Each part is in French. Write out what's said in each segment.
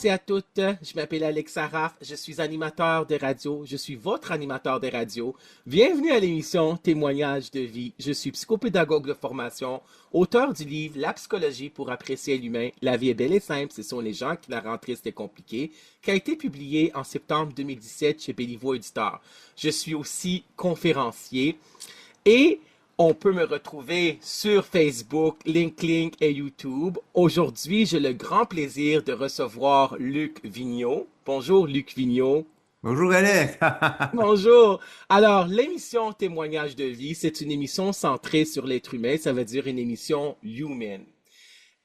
tous et à toutes, je m'appelle Alex Saraf, je suis animateur de radio, je suis votre animateur de radio. Bienvenue à l'émission Témoignages de vie. Je suis psychopédagogue de formation, auteur du livre La psychologie pour apprécier l'humain. La vie est belle et simple, ce sont les gens qui la rendent triste et compliquée, qui a été publié en septembre 2017 chez Béliveau Éditeur. Je suis aussi conférencier et on peut me retrouver sur Facebook, LinkedIn et YouTube. Aujourd'hui, j'ai le grand plaisir de recevoir Luc Vigneault. Bonjour Luc Vigneault. Bonjour Alex. Bonjour. Alors, l'émission Témoignage de vie, c'est une émission centrée sur l'être humain, ça veut dire une émission human.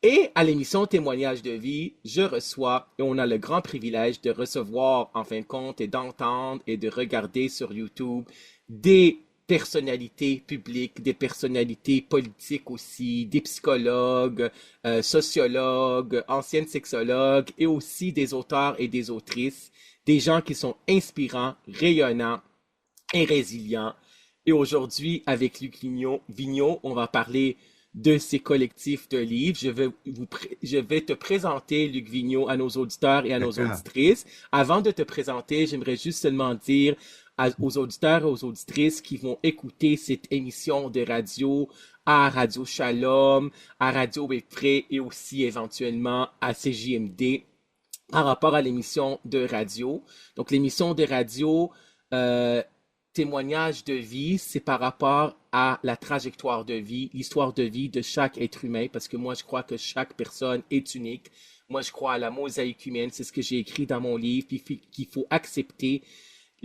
Et à l'émission Témoignage de vie, je reçois, et on a le grand privilège de recevoir, en fin de compte, et d'entendre et de regarder sur YouTube des personnalités publiques, des personnalités politiques aussi, des psychologues, sociologues, anciennes sexologues et aussi des auteurs et des autrices, des gens qui sont inspirants, rayonnants et résilients. Et aujourd'hui, avec Luc Vigneault, on va parler de ces collectifs de livres. Je vais te présenter, Luc Vigneault, à nos auditeurs et à nos D'accord. auditrices. Avant de te présenter, j'aimerais juste seulement dire aux auditeurs et aux auditrices qui vont écouter cette émission de radio à Radio Shalom, à Radio Webfray et aussi éventuellement à CJMD par rapport à l'émission de radio. Donc l'émission de radio euh, témoignage de vie, c'est par rapport à la trajectoire de vie, l'histoire de vie de chaque être humain, parce que moi je crois que chaque personne est unique. Moi je crois à la mosaïque humaine, c'est ce que j'ai écrit dans mon livre, puis qu'il faut accepter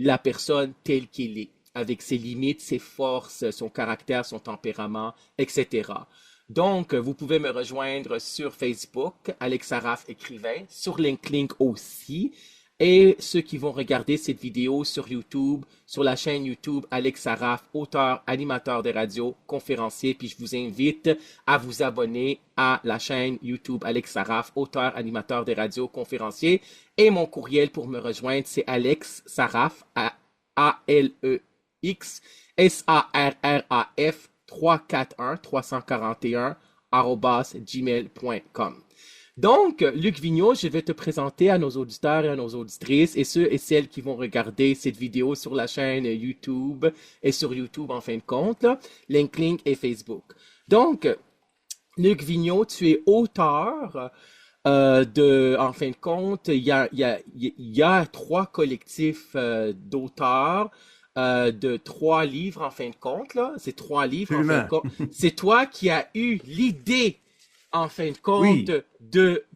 la personne telle qu'elle est, avec ses limites, ses forces, son caractère, son tempérament, etc. Donc, vous pouvez me rejoindre sur Facebook, Alex Saraf écrivain, sur LinkedIn aussi, et ceux qui vont regarder cette vidéo sur YouTube, sur la chaîne YouTube Alex Saraf, auteur, animateur de radio, conférencier, puis je vous invite à vous abonner à la chaîne YouTube Alex Saraf, auteur, animateur de radio, conférencier, et mon courriel pour me rejoindre, c'est Alex Saraf, A-L-E-X, S-A-R-R-A-F, 341 arobase gmail.com. Donc, Luc Vigneault, je vais te présenter à nos auditeurs et à nos auditrices et ceux et celles qui vont regarder cette vidéo sur la chaîne YouTube et sur YouTube en fin de compte, là, LinkedIn et Facebook. Donc, Luc Vigneault, tu es auteur en fin de compte, il y a trois collectifs d'auteurs de trois livres en fin de compte, là. C'est trois livres en fin de Absolument. compte. C'est toi qui as eu l'idée en fin de compte, Oui,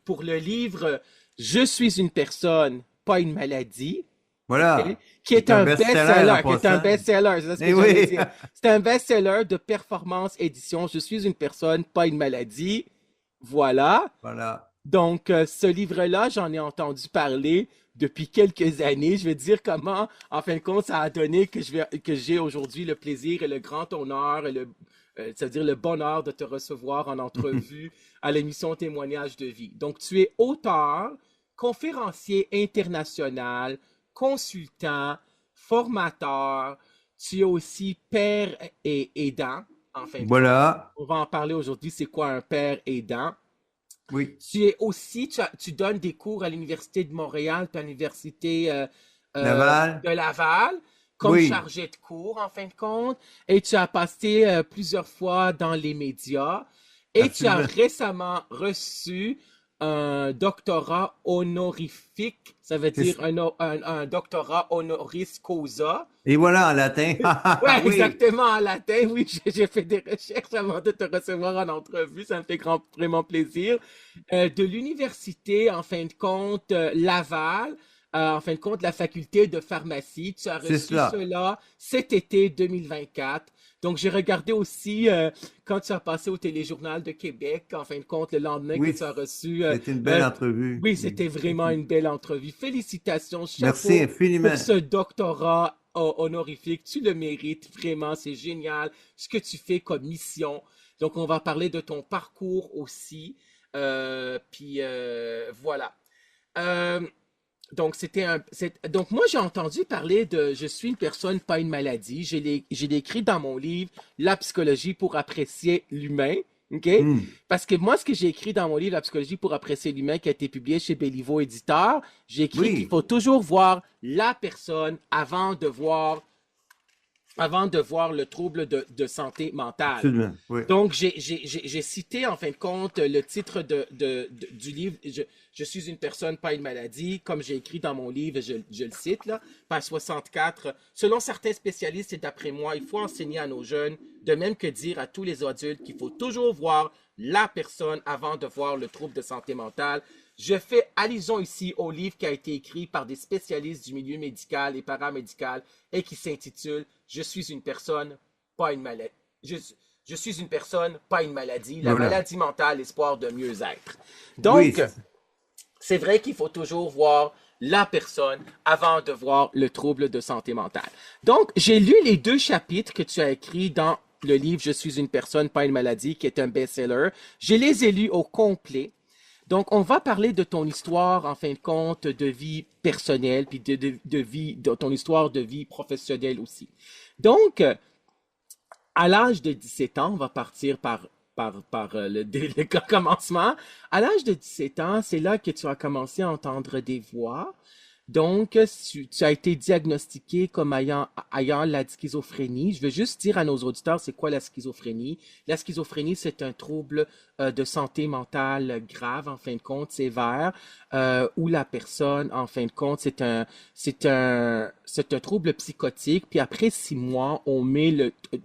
pour le livre Je suis une personne, pas une maladie, ok? voilà. Qui est C'est un un best-seller en best-seller, qui est un passant. best-seller, c'est ça ce Eh que j'allais oui, dire. C'est un best-seller de performance édition. Je suis une personne, pas une maladie. Voilà. voilà. Donc, ce livre-là, j'en ai entendu parler depuis quelques années. Je vais dire comment, en fin de compte, ça a donné que j'ai aujourd'hui le plaisir et le grand honneur et c'est-à-dire le bonheur de te recevoir en entrevue à l'émission Témoignage de vie. Donc, tu es auteur, conférencier international, consultant, formateur. Tu es aussi père et aidant, en fin de compte. Voilà. On va en parler aujourd'hui, c'est quoi un père aidant. Oui, Tu es aussi, tu donnes des cours à l'Université de Montréal, puis à l'Université Laval. de Laval, comme Oui, chargé de cours, en fin de compte. Et tu as passé plusieurs fois dans les médias. Et tu as absolument. récemment reçu un doctorat honorifique, ça veut C'est dire ça. un doctorat honoris causa. Et voilà en latin. Ouais, Oui, exactement, en latin. Oui, j'ai fait des recherches avant de te recevoir en entrevue. Ça me fait vraiment plaisir. De l'université, en fin de compte, Laval, en fin de compte, la faculté de pharmacie. Tu as c'est reçu cela. cela cet été 2024. Donc, j'ai regardé aussi quand tu as passé au Téléjournal de Québec, en fin de compte, le lendemain que Oui, tu as reçu. c'était une belle entrevue. Oui, c'était vraiment une belle entrevue. Félicitations, Merci chapeau pour infiniment. ce doctorat honorifique. Tu le mérites vraiment, c'est génial ce que tu fais comme mission. Donc, on va parler de ton parcours aussi. Voilà. Euh, donc, donc, moi, j'ai entendu parler de Je suis une personne, pas une maladie. J'ai écrit dans mon livre La psychologie pour apprécier l'humain. OK? Parce que moi, ce que j'ai écrit dans mon livre, La psychologie pour apprécier l'humain, qui a été publié chez Béliveau Éditeur, j'ai écrit qu'il faut toujours voir la personne avant de voir le trouble de santé mentale. Absolument, oui. Donc, j'ai cité, en fin de compte, le titre du livre, je suis une personne, pas une maladie, comme j'ai écrit dans mon livre, je le cite, là, page 64. Selon certains spécialistes et d'après moi, il faut enseigner à nos jeunes, de même que dire à tous les adultes qu'il faut toujours voir la personne avant de voir le trouble de santé mentale. Je fais allusion ici au livre qui a été écrit par des spécialistes du milieu médical et paramédical et qui s'intitule « Je suis une personne, pas une maladie ». Je suis une personne, pas une maladie. La maladie mentale, l'espoir de mieux être. Donc, c'est vrai qu'il faut toujours voir la personne avant de voir le trouble de santé mentale. Donc, j'ai lu les 2 chapitres que tu as écrits dans le livre « Je suis une personne, pas une maladie » qui est un best-seller. Je les ai lus au complet. Donc, on va parler de ton histoire, en fin de compte, de vie personnelle, puis de ton histoire de vie professionnelle aussi. Donc, à l'âge de 17 ans, on va partir par le commencement. À l'âge de 17 ans, c'est là que tu as commencé à entendre des voix. Donc, tu as été diagnostiqué comme ayant la schizophrénie. Je veux juste dire à nos auditeurs, c'est quoi la schizophrénie? La schizophrénie, c'est un trouble de santé mentale grave, en fin de compte, sévère, où la personne, en fin de compte, c'est un trouble psychotique. Puis après 6 mois,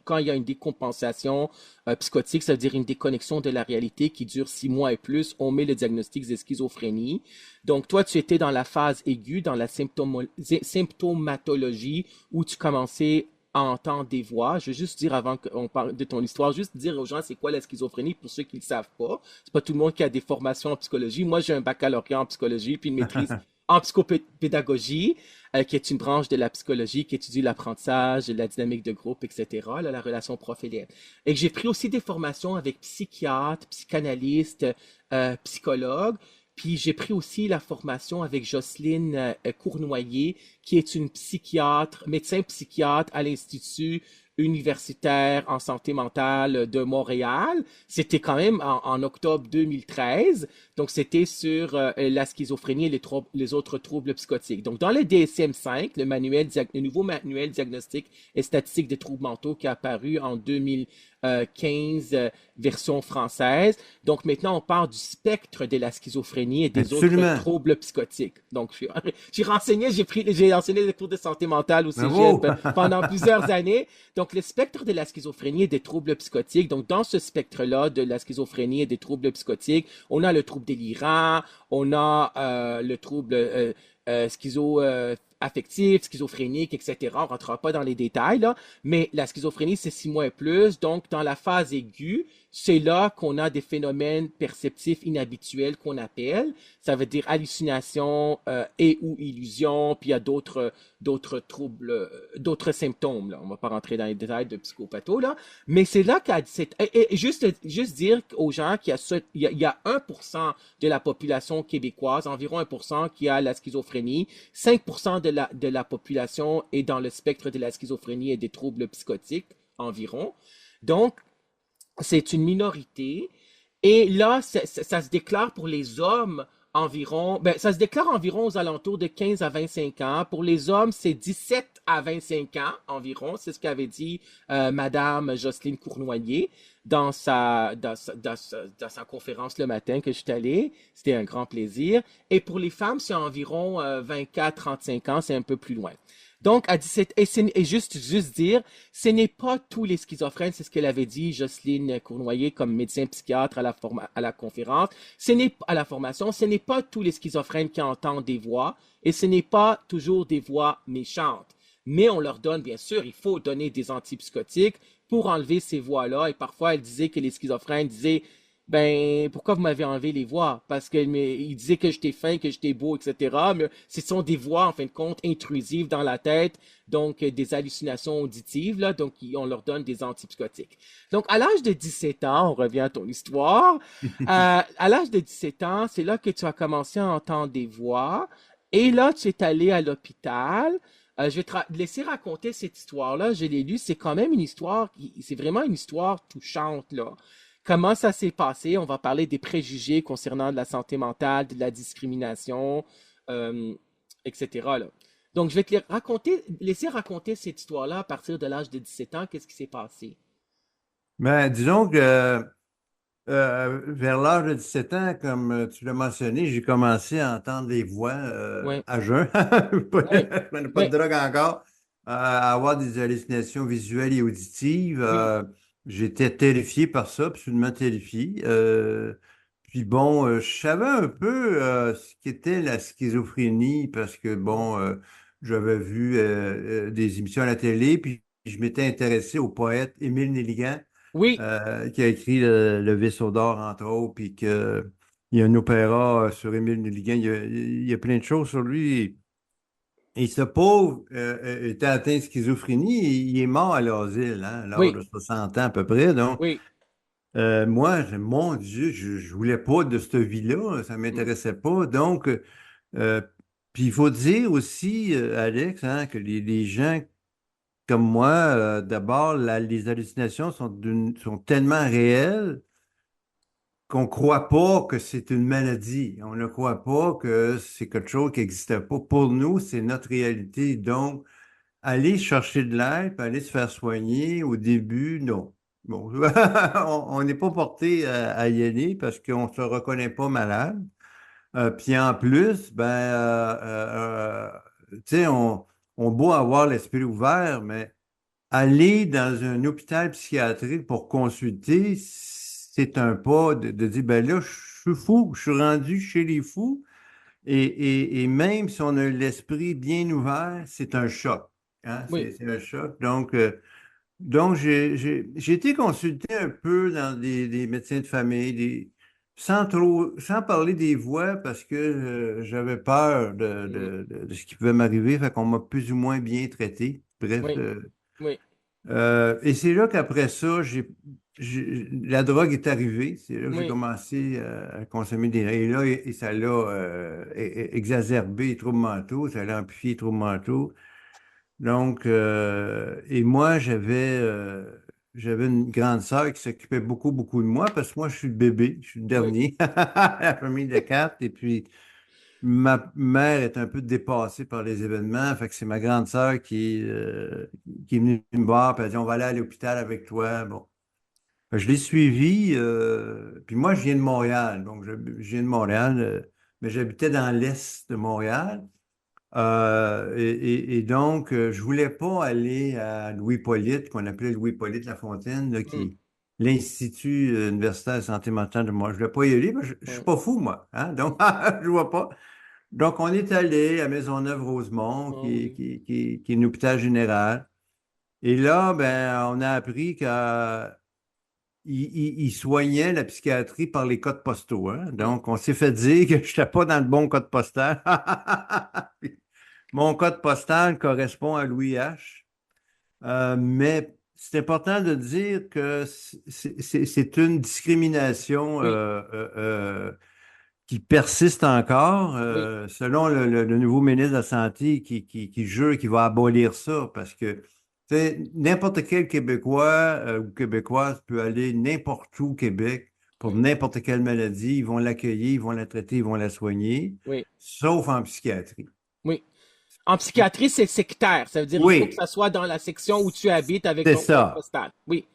quand il y a une décompensation psychotique, ça veut dire une déconnexion de la réalité qui dure 6 mois et plus, on met le diagnostic de schizophrénie. Donc, toi, tu étais dans la phase aiguë, dans la symptomatologie, où tu commençais à entendre des voix. Je veux juste dire, avant qu'on parle de ton histoire, juste dire aux gens c'est quoi la schizophrénie pour ceux qui ne le savent pas. C'est pas tout le monde qui a des formations en psychologie. Moi, j'ai un baccalauréat en psychologie, puis une maîtrise en psychopédagogie, qui est une branche de la psychologie qui étudie l'apprentissage, la dynamique de groupe, etc., là, la relation prof-élève. Et que j'ai pris aussi des formations avec psychiatres, psychanalystes, psychologues. Puis j'ai pris aussi la formation avec Jocelyne Cournoyer, qui est une médecin psychiatre à l'Institut universitaire en santé mentale de Montréal. C'était quand même en octobre 2013. Donc, c'était sur la schizophrénie et les autres troubles psychotiques. Donc, dans le DSM-5, le nouveau manuel diagnostique et statistique des troubles mentaux qui est apparu en 2015, version française. Donc, maintenant, on parle du spectre de la schizophrénie et des autres troubles psychotiques. Donc, j'ai enseigné les cours de santé mentale au cégep pendant plusieurs années. Donc, le spectre de la schizophrénie et des troubles psychotiques. Donc, dans ce spectre-là de la schizophrénie et des troubles psychotiques, on a le trouble délirant, on a le trouble affectif, schizophrénique, etc. On ne rentrera pas dans les détails, là, mais la schizophrénie, c'est 6 mois et plus. Donc, dans la phase aiguë, c'est là qu'on a des phénomènes perceptifs inhabituels qu'on appelle. Ça veut dire hallucination et ou illusion, puis il y a d'autres troubles, d'autres symptômes. Là. On ne va pas rentrer dans les détails de psychopatho, là. Mais c'est là qu'à 17... Et juste dire aux gens qu'il y a 1% de la population québécoise, environ 1% qui a la schizophrénie. 5% de la population est dans le spectre de la schizophrénie et des troubles psychotiques, environ. Donc, c'est une minorité. Et là, ça se déclare pour les hommes environ, ça se déclare environ aux alentours de 15 à 25 ans. Pour les hommes, c'est 17 à 25 ans environ. C'est ce qu'avait dit Madame Jocelyne Cournoyer dans sa conférence le matin que je suis allé. C'était un grand plaisir. Et pour les femmes, c'est environ 24-35 ans. C'est un peu plus loin. Donc, à 17, et juste dire, ce n'est pas tous les schizophrènes, c'est ce qu'elle avait dit, Jocelyne Cournoyer, comme médecin psychiatre à la conférence. À la formation, ce n'est pas tous les schizophrènes qui entendent des voix, et ce n'est pas toujours des voix méchantes. Mais on leur donne, bien sûr, il faut donner des antipsychotiques pour enlever ces voix-là. Et parfois, elle disait que les schizophrènes disaient, pourquoi vous m'avez enlevé les voix? Parce qu'il disait que j'étais fin, que j'étais beau, etc. Mais ce sont des voix, en fin de compte, intrusives dans la tête, donc des hallucinations auditives, là, donc on leur donne des antipsychotiques. Donc, à l'âge de 17 ans, on revient à ton histoire, à l'âge de 17 ans, c'est là que tu as commencé à entendre des voix, et là, tu es allé à l'hôpital. Je vais te laisser raconter cette histoire-là, je l'ai lue, c'est quand même une histoire, c'est vraiment une histoire touchante, là. comment ça s'est passé. On va parler des préjugés concernant de la santé mentale, de la discrimination, euh, etc. là. Donc, je vais te laisser raconter cette histoire-là à partir de l'âge de 17 ans. Qu'est-ce qui s'est passé? Ben, disons que vers l'âge de 17 ans, comme tu l'as mentionné, j'ai commencé à entendre des voix Oui, à jeun. oui, Je prenais pas oui, de drogue encore. À avoir des hallucinations visuelles et auditives. oui, J'étais terrifié par ça, absolument terrifié. Puis bon, je savais un peu ce qu'était la schizophrénie parce que bon, j'avais vu des émissions à la télé, puis je m'étais intéressé au poète Émile Nelligan oui, qui a écrit le Vaisseau d'or, entre autres, puis que il y a un opéra sur Émile Nelligan. Il y a plein de choses sur lui. Et ce pauvre était atteint de schizophrénie et il est mort à l'asile, hein, à l'âge oui, de 60 ans à peu près. Donc, oui. moi, mon Dieu, je voulais pas de cette vie-là, ça Mm. m'intéressait pas. Donc, euh, puis il faut dire aussi, Alex, hein, que les gens comme moi, d'abord, les hallucinations sont tellement réelles qu'on ne croit pas que c'est une maladie. On ne croit pas que c'est quelque chose qui n'existe pas. Pour nous, c'est notre réalité. Donc, aller chercher de l'aide, puis aller se faire soigner, au début, non. Bon, on n'est pas porté à y aller parce qu'on ne se reconnaît pas malade. Puis en plus, ben, tu sais, on beau avoir l'esprit ouvert, mais aller dans un hôpital psychiatrique pour consulter, c'est un pas de dire, ben là, je suis fou, je suis rendu chez les fous. Et même si on a l'esprit bien ouvert, c'est un choc. Hein? Oui, C'est un choc. Donc j'ai été consulté un peu dans des médecins de famille, sans parler des voix, parce que j'avais peur mm, de ce qui pouvait m'arriver. Fait qu'on m'a plus ou moins bien traité. Bref, oui, oui, et c'est là qu'après ça, la drogue est arrivée. C'est là que j'ai oui, commencé à consommer des... Et là, et ça l'a exacerbé les troubles mentaux, ça l'a amplifié les troubles mentaux. Donc, et moi, j'avais une grande sœur qui s'occupait beaucoup, beaucoup de moi parce que moi, je suis le bébé, je suis le oui, dernier, la famille de quatre. Et puis, ma mère est un peu dépassée par les événements, fait que c'est ma grande sœur qui est venue me voir, puis elle a dit, on va aller à l'hôpital avec toi. Bon. Fait que je l'ai suivie, puis moi, je viens de Montréal, donc je viens de Montréal, mais j'habitais dans l'est de Montréal. Et donc, je voulais pas aller à Louis-Polyte, qu'on appelait Louis-Polyte Lafontaine, là, mm, qui est l'Institut universitaire de santé mentale de moi. Je voulais pas y aller, parce que je suis oui, pas fou, moi. Hein? Donc, je vois pas. Donc, on est allé à Maisonneuve-Rosemont, oh oui, qui est un hôpital général. Et là, ben, on a appris qu'il il soignait la psychiatrie par les codes postaux. Hein? mm, Donc, on s'est fait dire que je n'étais pas dans le bon code postal. Mon code postal correspond à Louis H. Mais c'est important de dire que c'est une discrimination oui, qui persiste encore, oui, selon le nouveau ministre de la Santé qui jure qu'il va abolir ça, parce que tu sais, n'importe quel Québécois ou Québécoise peut aller n'importe où au Québec pour mm, n'importe quelle maladie, ils vont l'accueillir, ils vont la traiter, ils vont la soigner, oui, sauf en psychiatrie. oui. En psychiatrie, c'est sectaire. Ça veut dire il faut que Oui, ça soit dans la section où tu habites avec c'est ton code ça. postal. Oui,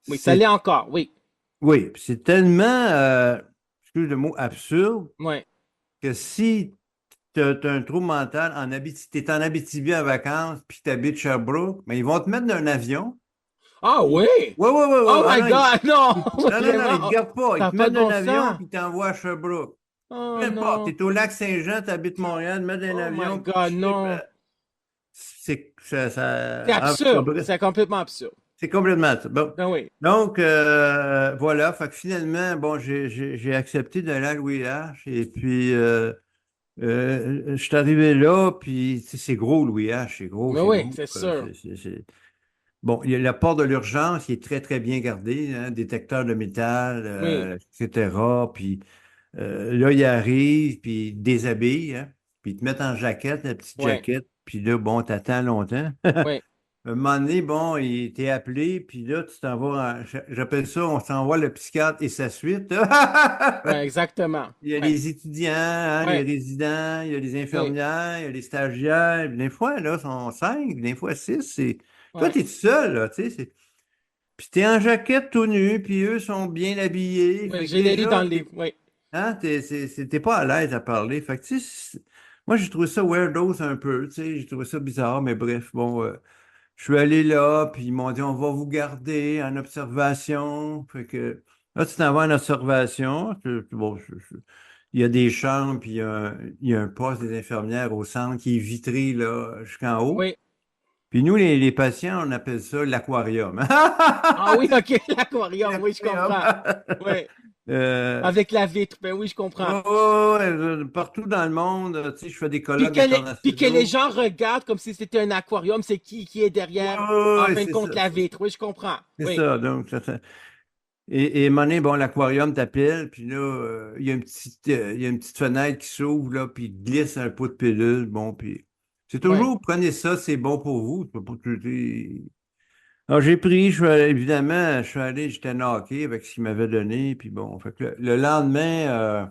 oui, ça l'est C'est, encore. Oui, oui, puis c'est tellement, excuse le mot, absurde oui. que si t'as un trouble mental t'es en Abitibi en vacances, puis t'habites Sherbrooke, mais ils vont te mettre dans un avion. Ah oui! Ouais, ouais, ouais, ouais. Oh Ah my non, God, non! non, ils te Vraiment? gardent pas. Ça Ils n'a te pas mettent de dans un bon avion, sens. puis ils t'envoient à Sherbrooke. Peu Oh importe, non. t'es au lac Saint-Jean, t'habites Montréal, te mettent dans un Oh my avion, puis God, non. ça, C'est en tout cas, absurde. bref, C'est complètement absurde. c'est complètement ça. Bon. Ah oui. Donc, voilà, fait que finalement, bon, j'ai accepté d'aller à Louis H. Et puis, je suis arrivé là, puis tu sais, c'est gros, Louis H. C'est gros, Mais c'est oui, gros. c'est sûr. Bon, il y a la porte de l'urgence qui est très, très bien gardée, hein, détecteur de métal, Oui, etc. Puis là, il arrive, puis il te déshabille, hein, puis ils te mettent en jaquette, la petite oui, jaquette, puis là, bon, t'attends longtemps. oui. un moment donné, bon, il t'est appelé, puis là, tu t'en vas, j'appelle ça, on s'envoie le psychiatre et sa suite. Ouais, exactement. Il y a Ouais, les étudiants, hein, les ouais, résidents, il y a les ouais, infirmières, il y a les stagiaires. Des fois, là, sont cinq, des fois six. Toi, ouais. t'es tout seul, là, tu sais. Puis t'es en jaquette tout nu, puis eux sont bien habillés. Ouais, Fait que je l'ai lu dans déjà, le livre. Ouais, hein, t'es pas à l'aise à parler. Fait que, tu sais, moi, j'ai trouvé ça weirdos un peu, tu sais. J'ai trouvé ça bizarre, mais bref, bon, je suis allé là, puis ils m'ont dit, on va vous garder en observation. Fait que là, tu t'en vas en observation. Bon, il y a des chambres, puis il y a un poste des infirmières au centre qui est vitré là, jusqu'en haut. oui. Puis nous, les patients, on appelle ça l'aquarium. Ah oui, ok, l'aquarium, oui, je L'aquarium. comprends. Ouais, Euh, avec la vitre, ben oui, je comprends. oh, oh, ouais, partout dans le monde, tu sais, je fais des Puis colloques puis que les internationaux. gens regardent comme si c'était un aquarium, c'est qui est Ouais, derrière, ouais, en ouais, fin de c'est compte, ça. la vitre. Oui, je comprends. C'est Oui, ça. Donc, et monnaie, bon, l'aquarium t'appelle, puis là, il y a une petite fenêtre qui s'ouvre, là, puis il glisse un pot de pilule. Bon, puis c'est oui, toujours, prenez ça, c'est bon pour vous. Alors, j'ai pris, évidemment, je suis allé, j'étais knocké avec ce qu'il m'avait donné, puis bon, fait que le lendemain,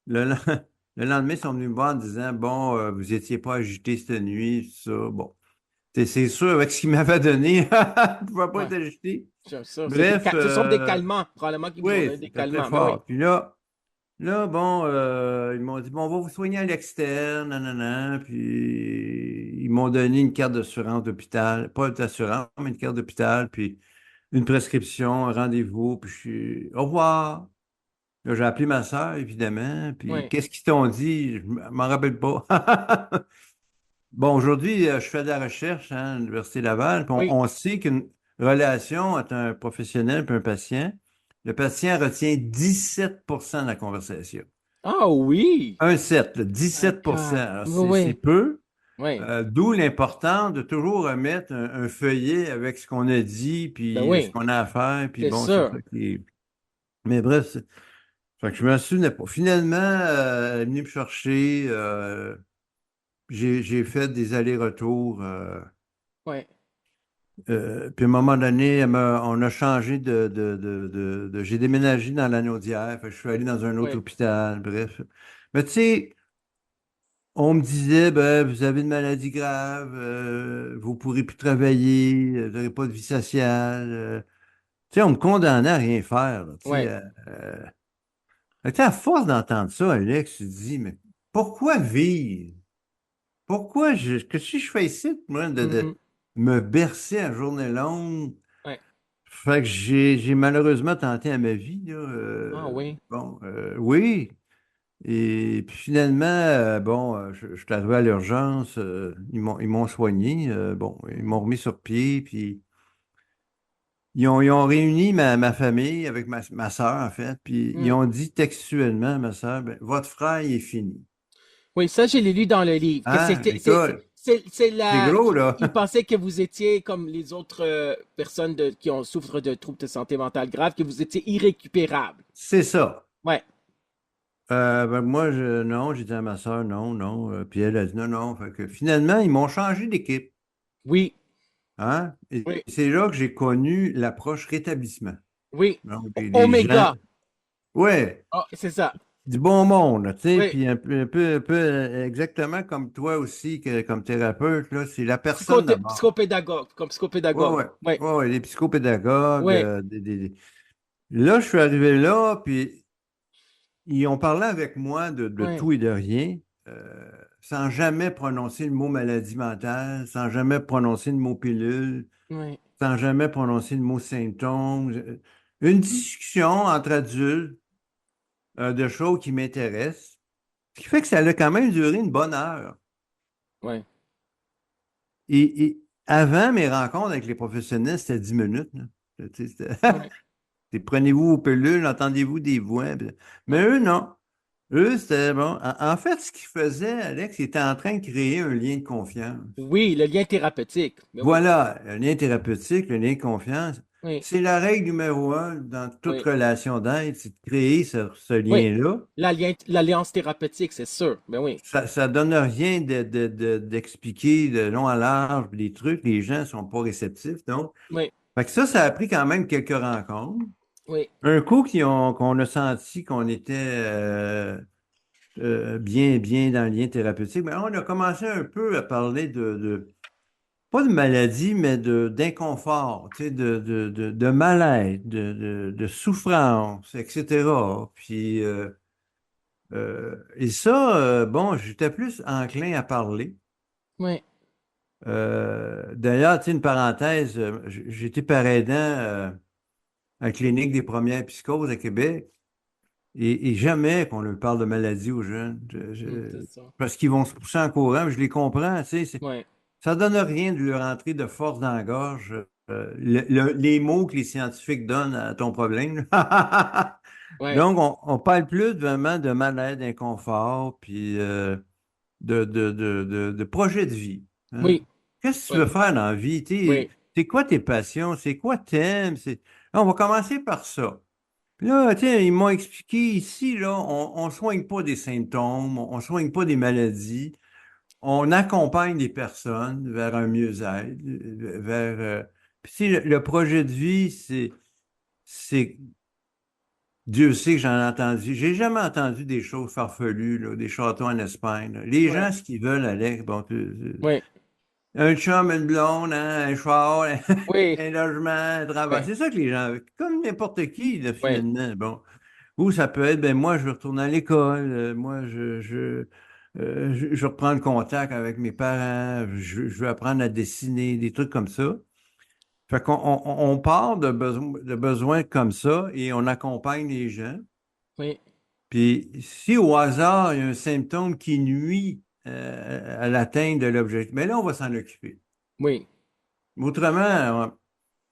le, len- le lendemain, ils sont venus me voir en disant, bon, vous étiez pas agité cette nuit, tout ça, bon. C'est sûr, avec ce qu'il m'avait donné, je ne pouvais pas ouais. être agité. C'est ça. Bref, Ce sont des calmants, probablement qu'ils vous ont oui, donné des c'était très calmants. Mais oui, fort. Puis là, bon, ils m'ont dit, bon, on va vous soigner à l'externe, nanana. Puis ils m'ont donné une carte d'assurance d'hôpital, pas d'assurance, mais une carte d'hôpital, puis une prescription, un rendez-vous, puis je suis, au revoir. Là, j'ai appelé ma soeur, évidemment, puis oui, qu'est-ce qu'ils t'ont dit? Je m'en rappelle pas. Bon, aujourd'hui, je fais de la recherche hein, à l'Université Laval, puis oui. on sait qu'une relation entre un professionnel et un patient, le patient retient 17% de la conversation. Ah oui! Un 7, là, My 17%. God. Alors, Oui, c'est oui, peu, oui. d'où l'important de toujours remettre un feuillet avec ce qu'on a dit, Ben puis ce oui, qu'on a à faire, puis c'est bon, c'est sûr. ça qui est... Mais bref, fait que je me souvenais pas. Finalement, elle est venue me chercher, j'ai fait des allers-retours. Oui, Puis à un moment donné, on a changé j'ai déménagé dans l'Anaudière, fait que je suis allé dans un autre oui. hôpital, bref. Mais tu sais, on me disait, ben, vous avez une maladie grave, vous ne pourrez plus travailler, vous n'aurez pas de vie sociale. Tu sais, on me condamnait à rien faire, là, tu sais. Oui. Fait que, tu sais, à force d'entendre ça, Alex, tu te dis, mais pourquoi vivre? Que si je fais ici, moi, de Mhm. me bercer à journée longue? Ouais. Fait que j'ai malheureusement tenté à ma vie, là. Ah oui. Bon, oui. Et puis finalement, bon, je suis arrivé à l'urgence. Ils m'ont soigné. Bon, ils m'ont remis sur pied. Puis ils ont réuni ma famille avec ma soeur, en fait. Puis ils Mm. ont dit textuellement à ma soeur, ben, votre frère, il est fini. Oui, ça, je l'ai lu dans le livre. Que Hein? c'était, Écoute, c'est c'est la, gros, là. il pensait que vous étiez comme les autres personnes qui ont souffrent de troubles de santé mentale graves, que vous étiez irrécupérable. C'est ça. Ouais. Ben, moi, non, j'ai dit à ma soeur, non, non. Puis elle a dit non, non. Fait que finalement, ils m'ont changé d'équipe. Oui. Hein? Et Oui. c'est là que j'ai connu l'approche rétablissement. Oui. Donc, les gens, Oméga. ouais, Ah, c'est ça. du bon monde, tu sais, Oui. puis un peu exactement comme toi aussi, comme thérapeute, là, c'est la personne d'abord. Psychopédagogue, comme Ouais, psychopédagogue. ouais, Oui. ouais, ouais, les psychopédagogues, Oui. là, je suis arrivé là, puis ils ont parlé avec moi de Oui. tout et de rien, sans jamais prononcer le mot maladie mentale, sans jamais prononcer le mot pilule, Oui. sans jamais prononcer le mot symptômes. Une discussion entre adultes de choses qui m'intéressent, ce qui fait que ça a quand même duré une bonne heure. Oui. Et avant mes rencontres avec les professionnels, c'était 10 minutes, là. Tu sais, Oui. prenez-vous vos pilules, entendez-vous des voix. Mais Oui. eux, non. Eux, c'était bon. En fait, ce qu'ils faisaient, Alex, ils étaient en train de créer un lien de confiance. Oui, le lien thérapeutique. Mais oui. Voilà, un lien thérapeutique, le lien de confiance. oui, c'est la règle numéro un dans toute oui, relation d'aide, c'est de créer ce oui. lien-là. L'alliance thérapeutique, c'est sûr. Ben oui, Ça donne rien d'expliquer de long à large des trucs, les gens sont pas réceptifs, donc. oui, Fait que ça a pris quand même quelques rencontres. oui, Un coup qu'on a senti qu'on était bien dans le lien thérapeutique, mais on a commencé un peu à parler pas de maladie, mais d'inconfort, tu sais, de mal-être, de souffrance, etc. Puis, et ça, bon, j'étais plus enclin à parler. oui, D'ailleurs, tu sais, une parenthèse, j'étais par aidant à la Clinique des premières psychoses à Québec. Et jamais qu'on leur parle de maladie aux jeunes. c'est ça. Parce qu'ils vont se pousser en courant, je les comprends, tu sais. Oui, Ça donne rien de leur entrer de force dans la gorge les mots que les scientifiques donnent à ton problème. oui, Donc, on parle plus vraiment de mal-être, d'inconfort, puis de projet de vie. Hein. oui, Qu'est-ce que tu veux oui, faire dans la vie? oui, C'est quoi tes passions? C'est quoi t'aimes? On va commencer par ça. Puis là, tu sais, ils m'ont expliqué ici, là, on soigne pas des symptômes, on soigne pas des maladies, on accompagne les personnes vers un mieux-être, vers... Puis tu sais, le projet de vie, c'est... Dieu sait que j'en ai entendu. J'ai jamais entendu des choses farfelues, là, des châteaux en Espagne. Là. Les oui, gens, ce qu'ils veulent, Alex, bon, oui, un chum, une blonde, hein, un char, oui, un logement, un travail. oui, C'est ça que les gens veulent. Comme n'importe qui, là, oui, finalement. Bon. Ou ça peut être, ben moi, je retourne à l'école, moi, je reprends le contact avec mes parents, je veux apprendre à dessiner, des trucs comme ça. Fait qu'on part de besoins comme ça et on accompagne les gens. oui, Puis si au hasard, il y a un symptôme qui nuit à l'atteinte de l'objectif, mais là, on va s'en occuper. oui, Autrement,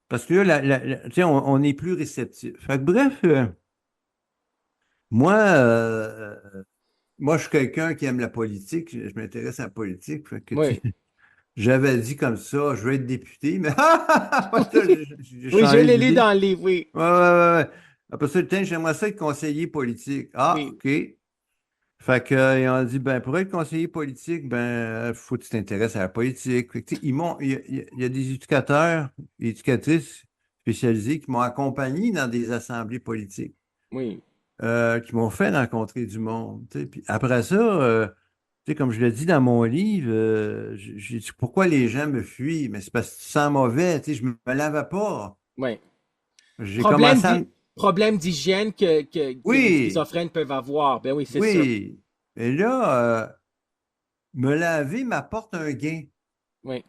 parce que là, tu sais, on est plus réceptif. Fait que bref, moi, moi, je suis quelqu'un qui aime la politique. Je m'intéresse à la politique. Fait que, tu oui. sais, j'avais dit comme ça, je veux être député, mais après ça, j'ai Oui, je changé l'ai lu d'idée. dans le livre, oui, Ouais, ouais, ouais, ouais. Après ça, tiens, j'aimerais ça être conseiller politique. Ah, oui, OK. Fait que, ils ont dit, ben, pour être conseiller politique, ben, faut que tu t'intéresses à la politique. Fait que, tu sais, il y a des éducateurs et éducatrices spécialisés qui m'ont accompagné dans des assemblées politiques. oui, Qui m'ont fait rencontrer du monde. Tu sais. Puis après ça, tu sais, comme je le dis dans mon livre, j'ai dit pourquoi les gens me fuient? Mais c'est parce que tu sens mauvais, tu sais, je me lavais pas. oui. J'ai Problème commencé à... d'hy- problème d'hygiène que les Oui, schizophrènes peuvent avoir. Ben oui, c'est sûr. oui. Et là, me laver m'apporte un gain, Oui,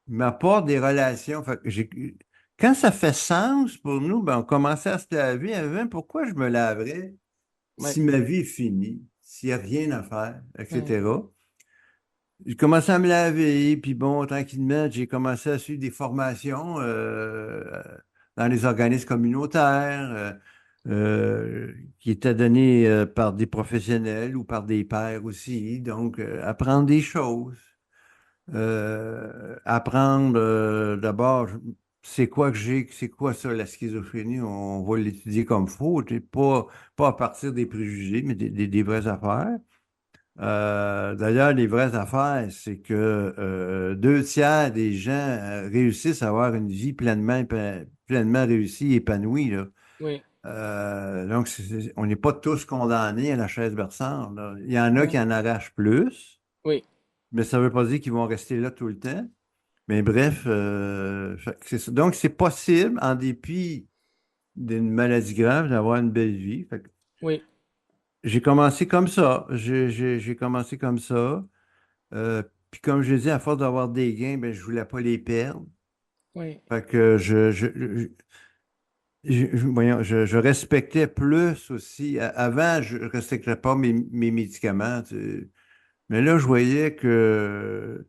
m'apporte des relations. Fait que quand ça fait sens pour nous, ben, on commençait à se laver avant. Pourquoi je me laverais oui, si ma vie est finie, s'il n'y a rien à faire, oui, etc. J'ai commencé à me laver, puis bon, tranquillement, j'ai commencé à suivre des formations dans les organismes communautaires qui étaient données par des professionnels ou par des pairs aussi. Donc, apprendre des choses. Apprendre d'abord, c'est quoi ça, la schizophrénie? On va l'étudier comme faut, tu sais, pas à partir des préjugés, mais des vraies affaires. D'ailleurs, les vraies affaires, c'est que 2 tiers des gens réussissent à avoir une vie pleinement réussie, épanouie, là. oui, Donc, on n'est pas tous condamnés à la chaise berçante, là. Il y en a qui oui, en arrachent plus, oui, mais ça ne veut pas dire qu'ils vont rester là tout le temps. Mais bref, fait que c'est ça. Donc, c'est possible, en dépit d'une maladie grave, d'avoir une belle vie. Fait que oui, j'ai commencé comme ça. J'ai commencé comme ça. Euh, Puis comme je dis, à force d'avoir des gains, ben, je voulais pas les perdre. oui, Fait que voyons, je respectais plus aussi. Avant, je respectais pas mes médicaments. Tu sais. Mais là, je voyais que...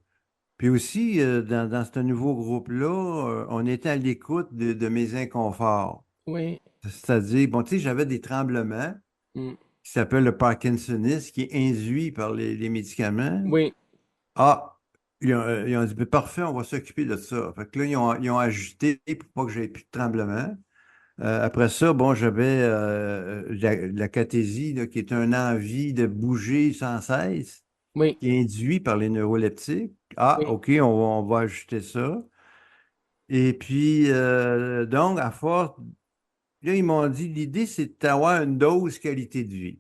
Puis aussi, dans ce nouveau groupe-là, on était à l'écoute de mes inconforts. oui, C'est-à-dire, bon, tu sais, j'avais des tremblements mm, qui s'appellent le parkinsonisme, qui est induit par les médicaments. oui, Ah, ils ont dit, ben, parfait, on va s'occuper de ça. Fait que là, ils ont ajusté pour pas que j'aie plus de tremblement. Après ça, bon, j'avais la cathésie, là, qui est une envie de bouger sans cesse, Oui, qui est induit par les neuroleptiques. Ah, oui, OK, on va ajuster ça. Et puis, donc, à force, là, ils m'ont dit, l'idée, c'est d'avoir une dose qualité de vie.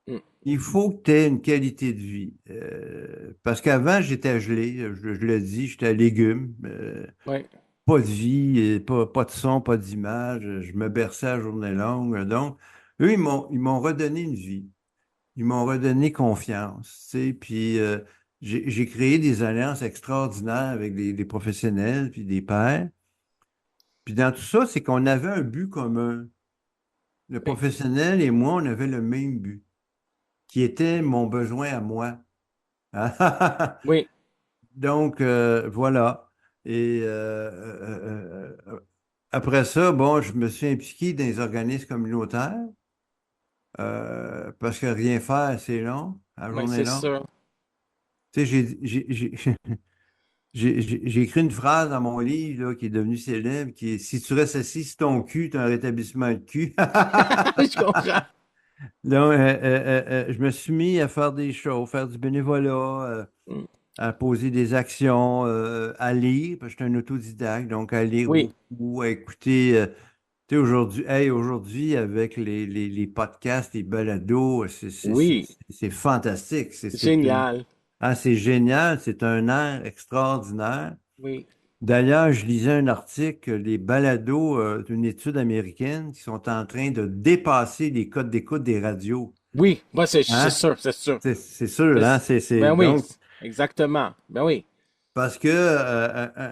mm, Il faut que tu aies une qualité de vie. Parce qu'avant, j'étais gelé, je le dis, j'étais un légume. oui, Pas de vie, pas de son, pas d'image. Je me berçais à journée longue. Donc, eux, ils m'ont redonné une vie. Ils m'ont redonné confiance. Tu sais, puis j'ai créé des alliances extraordinaires avec des professionnels puis des pairs. Puis dans tout ça, c'est qu'on avait un but commun. Le oui, professionnel et moi, on avait le même but, qui était mon besoin à moi. oui, Donc, voilà. Et après ça, bon, je me suis impliqué dans les organismes communautaires parce que rien faire, c'est long, la oui, journée c'est longue. sûr. Tu sais, j'ai écrit une phrase dans mon livre là, qui est devenue célèbre, qui est «Si tu restes assis sur ton cul, tu as un rétablissement de cul». Je comprends. Donc, je me suis mis à faire des choses, faire du bénévolat, Mm, à poser des actions, à lire, parce que je suis un autodidacte, donc à lire oui, beaucoup, à écouter. Tu sais, aujourd'hui, hey, aujourd'hui, avec les podcasts, les balados, oui, c'est fantastique. génial. C'est génial, c'est un air extraordinaire. Oui, D'ailleurs, je lisais un article, les balados d'une étude américaine qui sont en train de dépasser les codes d'écoute des radios. oui, moi, c'est Hein? sûr, c'est sûr. C'est sûr, hein? Ben oui, Donc, exactement. Ben oui, parce que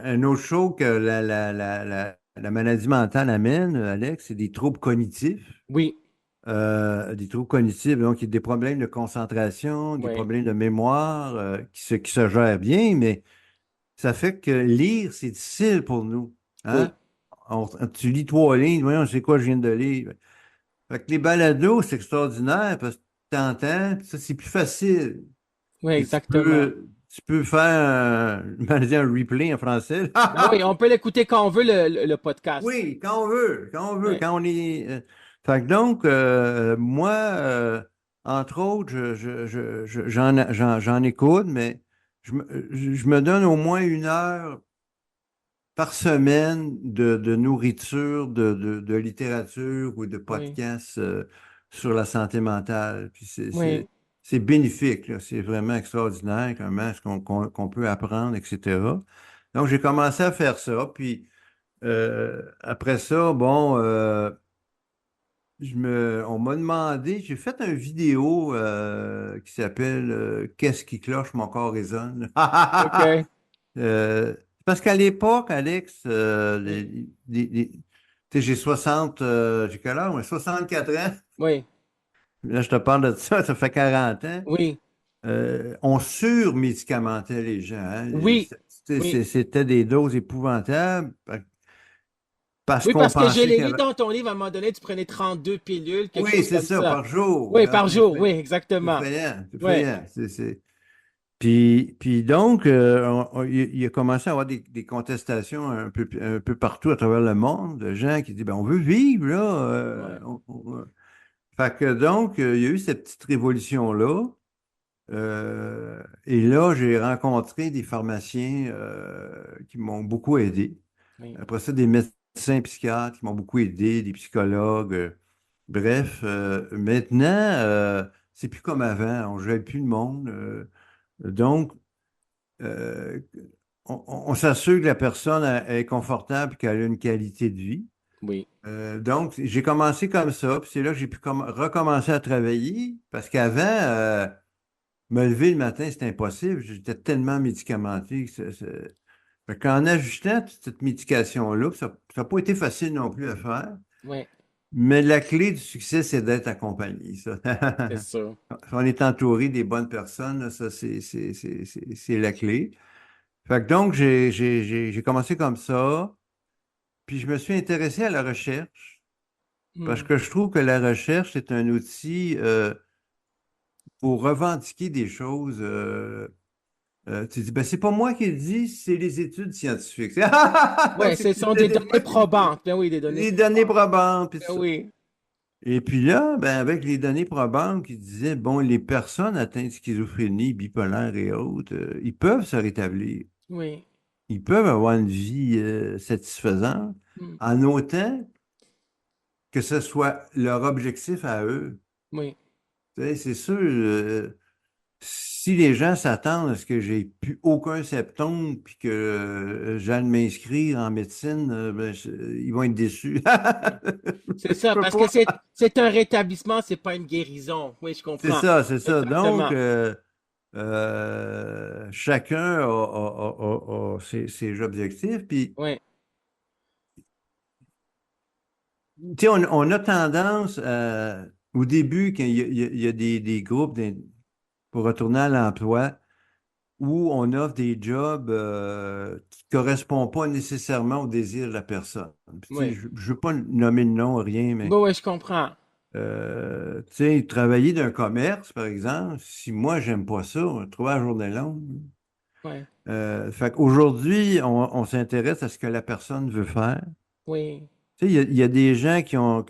un autre show que la maladie mentale amène, Alex, c'est des troubles cognitifs. oui, Des troubles cognitifs, donc il y a des problèmes de concentration, des oui, problèmes de mémoire qui se gèrent bien, mais ça fait que lire, c'est difficile pour nous. oui, Hein? Tu lis 3 lignes, voyons, c'est quoi je viens de lire. Fait que les balados, c'est extraordinaire parce que tu entends, ça, c'est plus facile. oui, Puis exactement. tu peux faire un replay en français. Ben oui, on peut l'écouter quand on veut, le podcast. Oui, quand on veut, Oui, quand on est. Fait que donc, moi, entre autres, j'en écoute, mais je me donne au moins 1 heure par semaine de nourriture, de littérature ou de oui, podcasts sur la santé mentale. Puis oui, c'est bénéfique, là. C'est vraiment extraordinaire comment est-ce qu'on peut apprendre, etc. Donc, j'ai commencé à faire ça, puis. Après ça, bon, on m'a demandé, j'ai fait une vidéo qui s'appelle Qu'est-ce qui cloche, mon corps résonne. OK, Parce qu'à l'époque, Alex, oui, tu sais, j'ai 60, j'ai quel âge? Ouais, 4 ans. oui, Là, je te parle de ça, ça fait 40 ans. oui, On surmédicamentait les gens. Hein. oui, oui. C'était des doses épouvantables parce Oui, qu'on parce que je pensait l'ai qu'il y lu avait. dans ton livre, à un moment donné, tu prenais 32 pilules, quelque Oui, chose c'est comme ça, ça. par jour. Oui, Ah, par c'est jour, oui, exactement. effrayant, c'est Oui, effrayant. Puis donc, il a commencé à avoir des contestations un peu partout à travers le monde, de gens qui disent, ben, on veut vivre, là. oui, Fait que donc, il y a eu cette petite révolution-là. Et là, j'ai rencontré des pharmaciens qui m'ont beaucoup aidé. oui, Après ça, des médecins psychiatres qui m'ont beaucoup aidé, des psychologues. Bref, maintenant, c'est plus comme avant. On ne gèle plus le monde. Donc, euh, on s'assure que la personne est confortable et qu'elle a une qualité de vie. oui, Donc, j'ai commencé comme ça, puis c'est là que j'ai pu recommencer à travailler, parce qu'avant, me lever le matin, c'était impossible. J'étais tellement médicamenté. Fait qu'en ajustant toute cette médication-là, puis ça n'a pas été facile non plus à faire, oui, mais la clé du succès, c'est d'être accompagné, ça. c'est sûr. Si on est entouré des bonnes personnes, là, ça, c'est la clé. Fait que donc, j'ai commencé comme ça, puis je me suis intéressé à la recherche, parce Hmm, que je trouve que la recherche est un outil pour revendiquer des choses Tu dis, ben, c'est pas moi qui le dis, c'est les études scientifiques. Ouais, ce sont des C'est données probantes. Ben oui, des données les données probantes. probantes, puis tout Ben ça. oui, Et puis là, ben, avec les données probantes qui disaient, bon, les personnes atteintes de schizophrénie, bipolaire et autres, ils peuvent se rétablir. oui, Ils peuvent avoir une vie satisfaisante mm, en autant que ce soit leur objectif à eux. oui, Tu sais, c'est sûr, si les gens s'attendent à ce que j'ai plus aucun symptôme puis que j'aille m'inscrire en médecine, ben, ils vont être déçus. oui. C'est Je ça, peux parce que pas. c'est un rétablissement, c'est pas une guérison. Oui, je C'est comprends. ça, c'est ça. Donc, Exactement. chacun a ses objectifs. Puis, Oui, tu sais, on a tendance, au début, quand il y a des groupes pour retourner à l'emploi, où on offre des jobs qui ne correspondent pas nécessairement au désir de la personne. Puis, tu sais, oui. je ne veux pas nommer de nom, rien, mais Oui, oui, je comprends. tu sais, travailler d'un commerce, par exemple, si moi, j'aime pas ça, trouver la journée longue. Oui, Fait qu'aujourd'hui, on s'intéresse à ce que la personne veut faire. oui, Tu sais, il y a des gens qui ont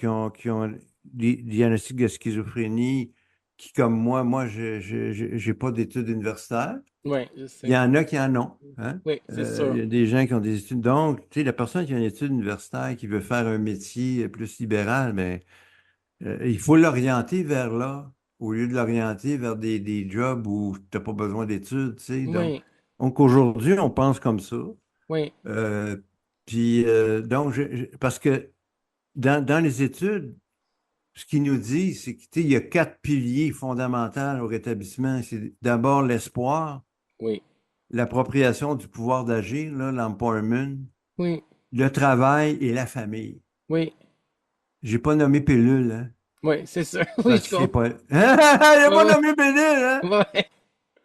des diagnostics de schizophrénie qui, comme moi, je n'ai pas d'études universitaires. oui, je Il y sais. en a qui en ont. Hein? Oui, c'est Il sûr. y a des gens qui ont des études. Donc, tu sais, la personne qui a une étude universitaire, qui veut faire un métier plus libéral, mais il faut l'orienter vers là, au lieu de l'orienter vers des jobs où tu n'as pas besoin d'études. Tu sais. Oui, Donc aujourd'hui, on pense comme ça. oui, Euh, Puis, donc, parce que dans les études, ce qu'ils nous disent, c'est qu'il y a quatre piliers fondamentaux au rétablissement. C'est d'abord l'espoir, oui, l'appropriation du pouvoir d'agir, là, l'empowerment, oui, le travail et la famille. oui, J'ai pas nommé pilule, hein, oui, c'est sûr. Oui, parce je que c'est comprends. pas. J'ai Oui, pas oui, nommé pilule, hein? oui.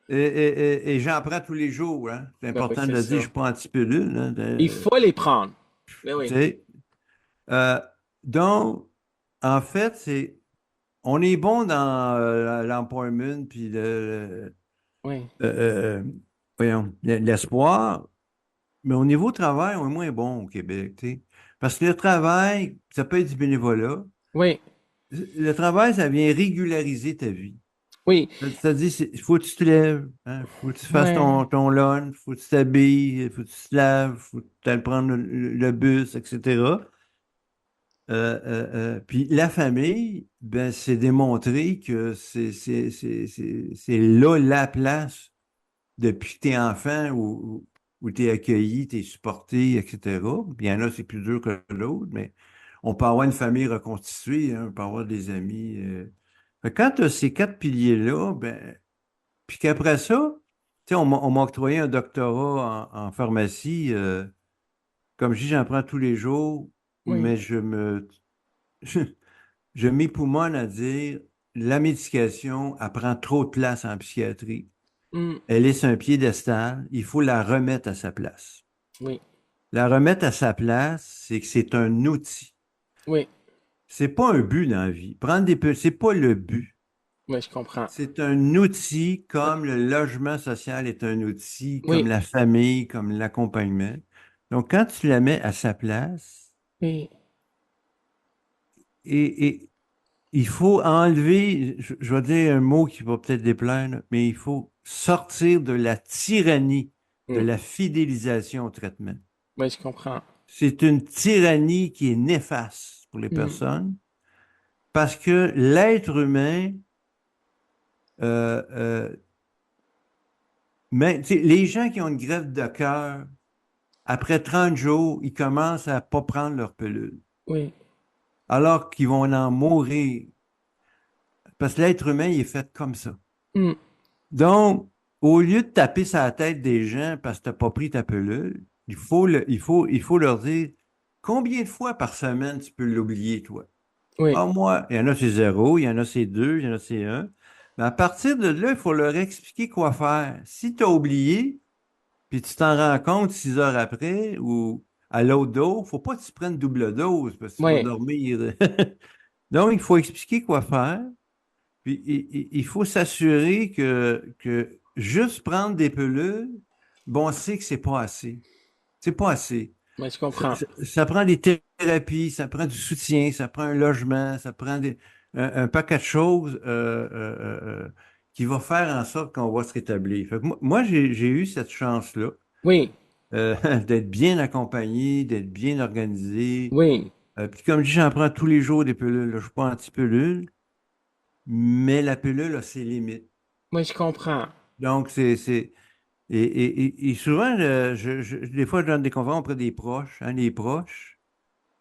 Et j'en prends tous les jours, hein? C'est Ben oui, important de c'est le dire, je sûr. suis pas anti-pilule, hein, Il faut les prendre. Ben tu oui, sais. Euh, donc, en fait, on est bon dans l'empowerment puis oui, euh, voyons, l'espoir, mais au niveau travail, on est moins bon au Québec, tu sais. Parce que le travail, ça peut être du bénévolat. oui, Le travail, ça vient régulariser ta vie. oui, C'est-à-dire, il faut que tu te lèves, hein, faut que tu fasses oui, ton lunch, faut que tu t'habilles, faut que tu te laves, faut que tu ailles prendre le bus, etc. Puis la famille, ben, c'est démontré que c'est là la place depuis que tu es enfant où tu es accueilli, tu es supporté, etc. Puis il y en a, c'est plus dur que l'autre, mais on peut avoir une famille reconstituée, hein, on peut avoir des amis. Fait que quand tu as ces quatre piliers-là, ben, puis qu'après ça, tu sais, on m'a octroyé un doctorat en pharmacie. Comme je dis, j'en prends tous les jours, oui, mais je m'époumonne à dire la médication, elle prend trop de place en psychiatrie. mm, Elle est sur un piédestal, il faut la remettre à sa place. oui, La remettre à sa place, c'est que c'est un outil. oui, C'est pas un but dans la vie. Prendre c'est pas le but. oui, je comprends. C'est un outil Oui, comme le logement social est un outil, comme oui, la famille, comme l'accompagnement. Donc, quand tu la mets à sa place, oui, et il faut enlever, je vais dire un mot qui va peut-être déplaire, là, mais il faut sortir de la tyrannie, de mm, la fidélisation au traitement. oui, je comprends. C'est une tyrannie qui est néfaste pour les Mm, personnes parce que l'être humain, euh, euh, mais, tu sais, les gens qui ont une greffe de cœur, après 30 jours, ils commencent à pas prendre leur pilule, oui, alors qu'ils vont en mourir parce que l'être humain, il est fait comme ça. mm, Donc, au lieu de taper sur la tête des gens parce que tu n'as pas pris ta pilule, il faut leur dire combien de fois par semaine tu peux l'oublier, toi? oui, Ah, moi, il y en a c'est zéro, il y en a c'est deux, il y en a c'est un. Mais à partir de là, il faut leur expliquer quoi faire. Si tu as oublié, puis tu t'en rends compte 6 heures après ou à l'autre dose, faut pas que tu prennes double dose parce que tu vas oui, dormir. Donc, il faut expliquer quoi faire. Puis il faut s'assurer que juste prendre des pilules, bon, on sait que c'est pas assez. C'est pas assez. Ouais, je Ça, comprends. ça- ça prend des thérapies, ça prend du soutien, ça prend un logement, ça prend un paquet de choses qui va faire en sorte qu'on va se rétablir. Fait que moi, j'ai eu cette chance-là Oui, d'être bien accompagné, d'être bien organisé. oui, Puis comme je dis, j'en prends tous les jours des pilules. Là. Je ne suis pas anti-pilule, mais la pilule a ses limites. oui, je comprends. Donc, et souvent, des fois, je donne des conférences auprès des proches. Hein, les proches,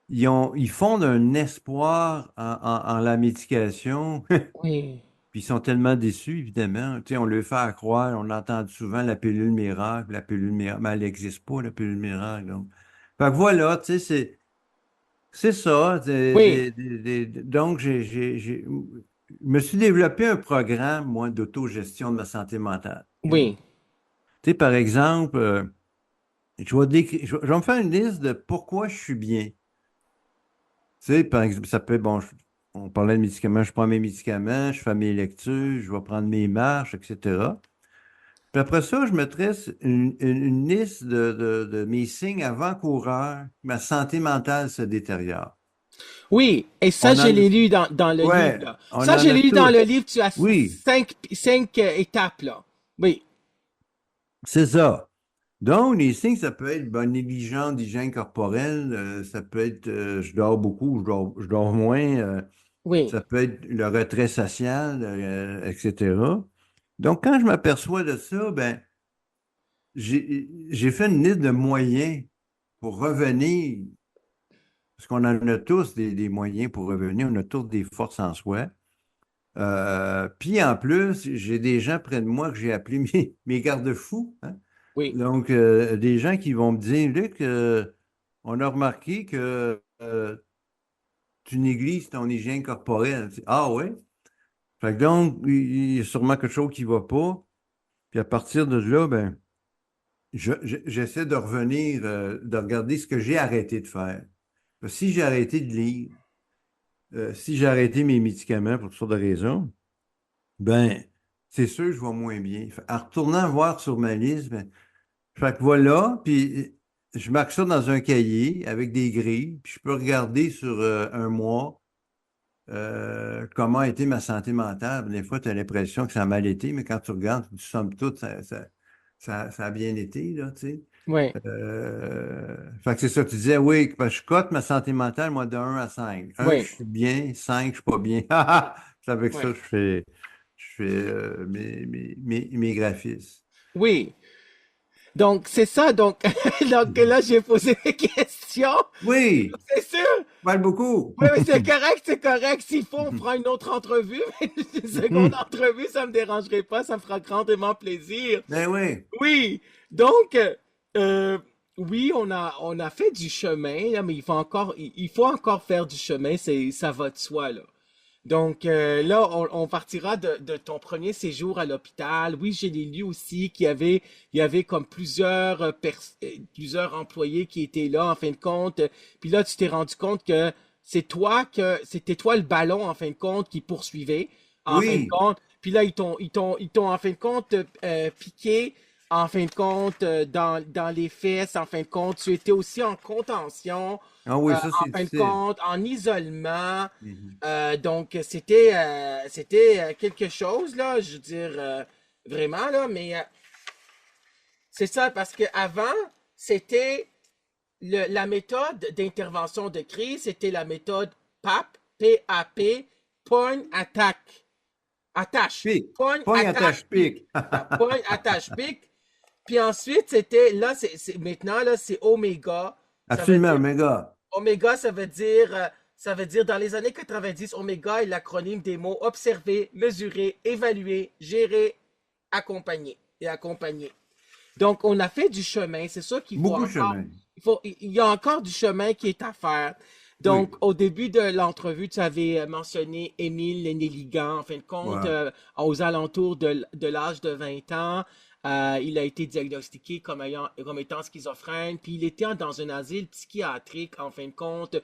ils fondent un espoir en la médication, Oui, puis ils sont tellement déçus, évidemment. Tu sais, on leur fait croire, on entend souvent la pilule miracle, mais elle n'existe pas, la pilule miracle. Donc, fait que voilà, tu sais, c'est ça. oui, Donc, je me suis développé un programme, moi, d'autogestion de ma santé mentale. OK? oui, Tu sais, par exemple, je vais me faire une liste de pourquoi je suis bien. Tu sais, par exemple, ça peut être, bon, on parlait de médicaments, je prends mes médicaments, je fais mes lectures, je vais prendre mes marches, etc. Puis après ça, je me tresse une liste de mes signes avant-coureurs, ma santé mentale se détériore. oui. Et ça, On je en a, l'ai lu dans le livre, ouais, là. on Ça, je en a l'ai lu dans le tous. livre, tu as Oui, cinq étapes, là. Oui, c'est ça. Donc, les signes, ça peut être bonne négligence d'hygiène corporelle, ça peut être je dors beaucoup, je dors moins, oui, ça peut être le retrait social, etc. Donc, quand je m'aperçois de ça, ben, j'ai fait une liste de moyens pour revenir, parce qu'on en a tous des moyens pour revenir, on a tous des forces en soi. Puis en plus, j'ai des gens près de moi que j'ai appelés mes garde-fous. Hein. oui, Donc, des gens qui vont me dire, Luc, on a remarqué que tu négliges ton hygiène corporelle. Ah ouais? Fait que donc, il y a sûrement quelque chose qui ne va pas. Puis à partir de là, ben, j'essaie de revenir, de regarder ce que j'ai arrêté de faire. Si j'ai arrêté de lire, si j'ai arrêté mes médicaments pour toutes sortes de raisons, ben, c'est sûr que je vais moins bien. En retournant voir sur ma liste, ben, fait que voilà, puis je marque ça dans un cahier avec des grilles, puis je peux regarder sur un mois comment a été ma santé mentale. Des fois, tu as l'impression que ça a mal été, mais quand tu regardes, tu somme toute, ça a bien été, là, tu sais. oui, Fait que c'est ça, tu disais, oui, parce que je cote ma santé mentale, moi, de 1 à 5. Un, je oui, suis bien, 5, je suis pas bien. C'est avec oui. ça que je fais mes graphismes. Oui. Donc, c'est ça. Donc, donc là, j'ai posé des questions. Oui, C'est sûr. parle beaucoup. Oui, mais c'est correct, c'est correct. S'il faut, on fera une autre entrevue. Mais une seconde entrevue, ça me dérangerait pas. Ça me fera grandement plaisir. Ben oui. Oui. Donc, euh, oui, on a fait du chemin, là, mais il faut encore faire du chemin. Ça va de soi, là. Donc là, on partira de ton premier séjour à l'hôpital. Oui, j'ai lu aussi il y avait comme plusieurs employés qui étaient là en fin de compte. Puis là, tu t'es rendu compte que c'était toi le ballon en fin de compte qui poursuivait en fin de Oui. compte. Puis là, ils t'ont en fin de compte piqué en fin de compte dans les fesses. En fin de compte, tu étais aussi en contention. Ah oui, ça, En c'est fin de difficile. compte, en isolement. Mhm. Donc, c'était quelque chose, là, je veux dire, vraiment, là, mais c'est ça, parce qu'avant, c'était la méthode d'intervention de crise, c'était la méthode PAP, P-A-P, point, attaque, attache, Pique. point, Pogne attache, attache pique, pique. point, attache, pique. Puis ensuite, c'était, là, maintenant, là, c'est Oméga. Ça veut Absolument, dire Oméga. Oméga, ça veut dire dans les années 90, Oméga est l'acronyme des mots observer, mesurer, évaluer, gérer, accompagner et accompagner. Donc, on a fait du chemin. C'est sûr qu'il faut Beaucoup de encore, chemin. il y a encore du chemin qui est à faire. Donc, Oui. au début de l'entrevue, tu avais mentionné Émile Lénéligan, en fin de compte, Ouais. aux alentours de l'âge de 20 ans. Il a été diagnostiqué comme étant schizophrène, puis il était dans un asile psychiatrique, en fin de compte,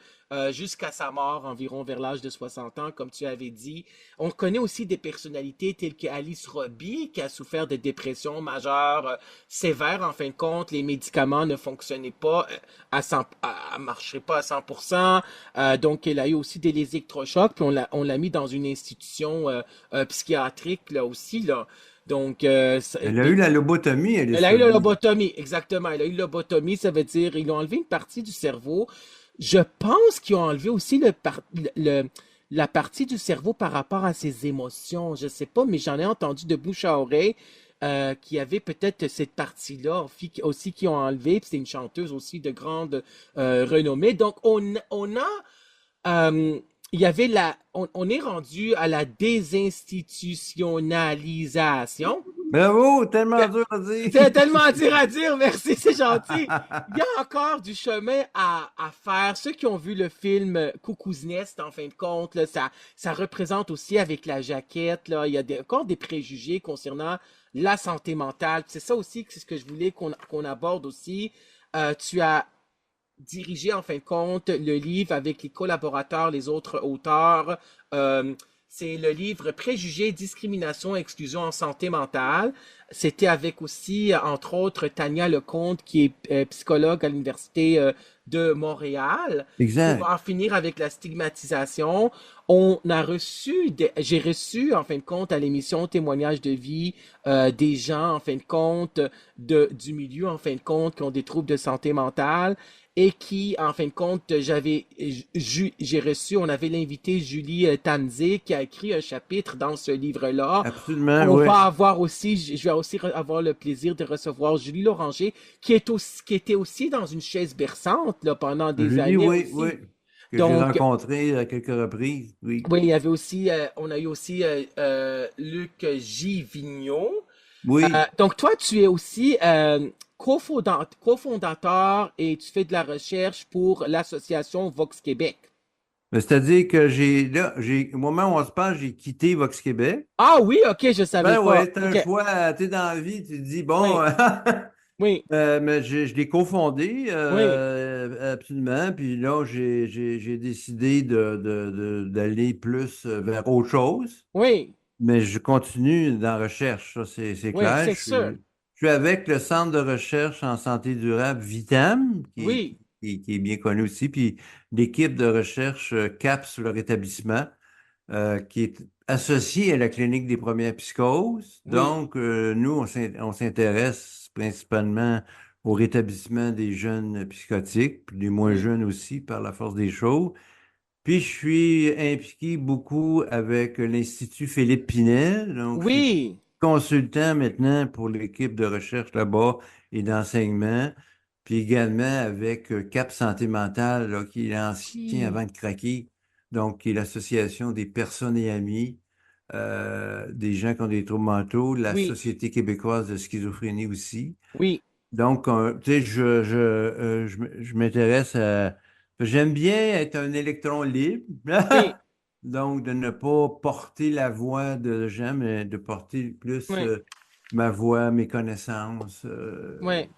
jusqu'à sa mort, environ vers l'âge de 60 ans, comme tu avais dit. On connaît aussi des personnalités telles que Alice Robbie, qui a souffert de dépression majeure, sévère, en fin de compte. Les médicaments ne fonctionnaient pas marchaient pas à 100%. Donc, elle a eu aussi des électrochocs, puis on l'a mis dans une institution psychiatrique, là aussi, là. Donc, Elle a eu la lobotomie, elle est elle a eu la survie. lobotomie, exactement. Elle a eu la lobotomie, ça veut dire ils ont enlevé une partie du cerveau. Je pense qu'ils ont enlevé aussi la partie du cerveau par rapport à ses émotions. Je sais pas, mais j'en ai entendu de bouche à oreille qu'il y avait peut-être cette partie-là aussi qui ont enlevé. Puis c'est une chanteuse aussi de grande renommée. Donc on a euh, il y avait on est rendu à la désinstitutionnalisation. Bravo, tellement dur à dire. C'est tellement dur à dire, merci, c'est gentil. Il y a encore du chemin à faire. Ceux qui ont vu le film Cuckoo's Nest, en fin de compte, là, ça représente aussi avec la jaquette, là, il y a encore des préjugés concernant la santé mentale. C'est ça aussi, c'est ce que je voulais qu'on aborde aussi. Tu as dirigé, en fin de compte, le livre avec les collaborateurs, les autres auteurs. Euh, c'est le livre Préjugés, discrimination, exclusion en santé mentale. C'était avec aussi, entre autres, Tania Lecomte, qui est psychologue à l'Université de Montréal, pour Exact. en finir avec la stigmatisation. J'ai reçu, en fin de compte, à l'émission Témoignages de vie, des gens, en fin de compte, du milieu, en fin de compte, qui ont des troubles de santé mentale et qui, en fin de compte, j'ai reçu, on avait l'invité Julie Tanzé qui a écrit un chapitre dans ce livre-là. Absolument, On oui. va avoir aussi, je vais aussi avoir le plaisir de recevoir Julie Loranger, qui était aussi dans une chaise berçante là, pendant des Julie, années oui, oui. aussi. Que j'ai Donc, rencontré à quelques reprises, oui. oui, il y avait aussi, on a eu aussi Luc J. Vigneault. Oui. Donc, toi, tu es aussi cofondateur et tu fais de la recherche pour l'association Vox Québec. Mais c'est-à-dire que au moment où on se parle, j'ai quitté Vox Québec. Ah oui, ok, je savais Ben pas. ouais, c'est un Ok, choix, tu sais, dans la vie, tu te dis, bon, oui, oui, mais je l'ai cofondé, oui, absolument, puis là, j'ai décidé d'aller plus vers autre chose, oui, mais je continue dans la recherche, ça, c'est oui, clair. c'est sûr. Je suis avec le Centre de recherche en santé durable Vitam, Oui, qui est bien connu aussi, puis l'équipe de recherche CAPS, le rétablissement qui est associé à la clinique des premières psychoses. oui, Donc, nous, on s'intéresse principalement au rétablissement des jeunes psychotiques, puis des moins oui, jeunes aussi, par la force des choses. Puis, je suis impliqué beaucoup avec l'Institut Philippe Pinel. Donc, je suis oui, consultant maintenant pour l'équipe de recherche là-bas et d'enseignement. Puis également avec Cap Santé Mentale, là, qui est l'ancien oui, avant de craquer, donc qui est l'association des personnes et amis, des gens qui ont des troubles mentaux, la oui, Société québécoise de schizophrénie aussi. oui, Donc, tu sais, je m'intéresse à... J'aime bien être un électron libre, oui, donc de ne pas porter la voix de gens, mais de porter plus oui, ma voix, mes connaissances. oui,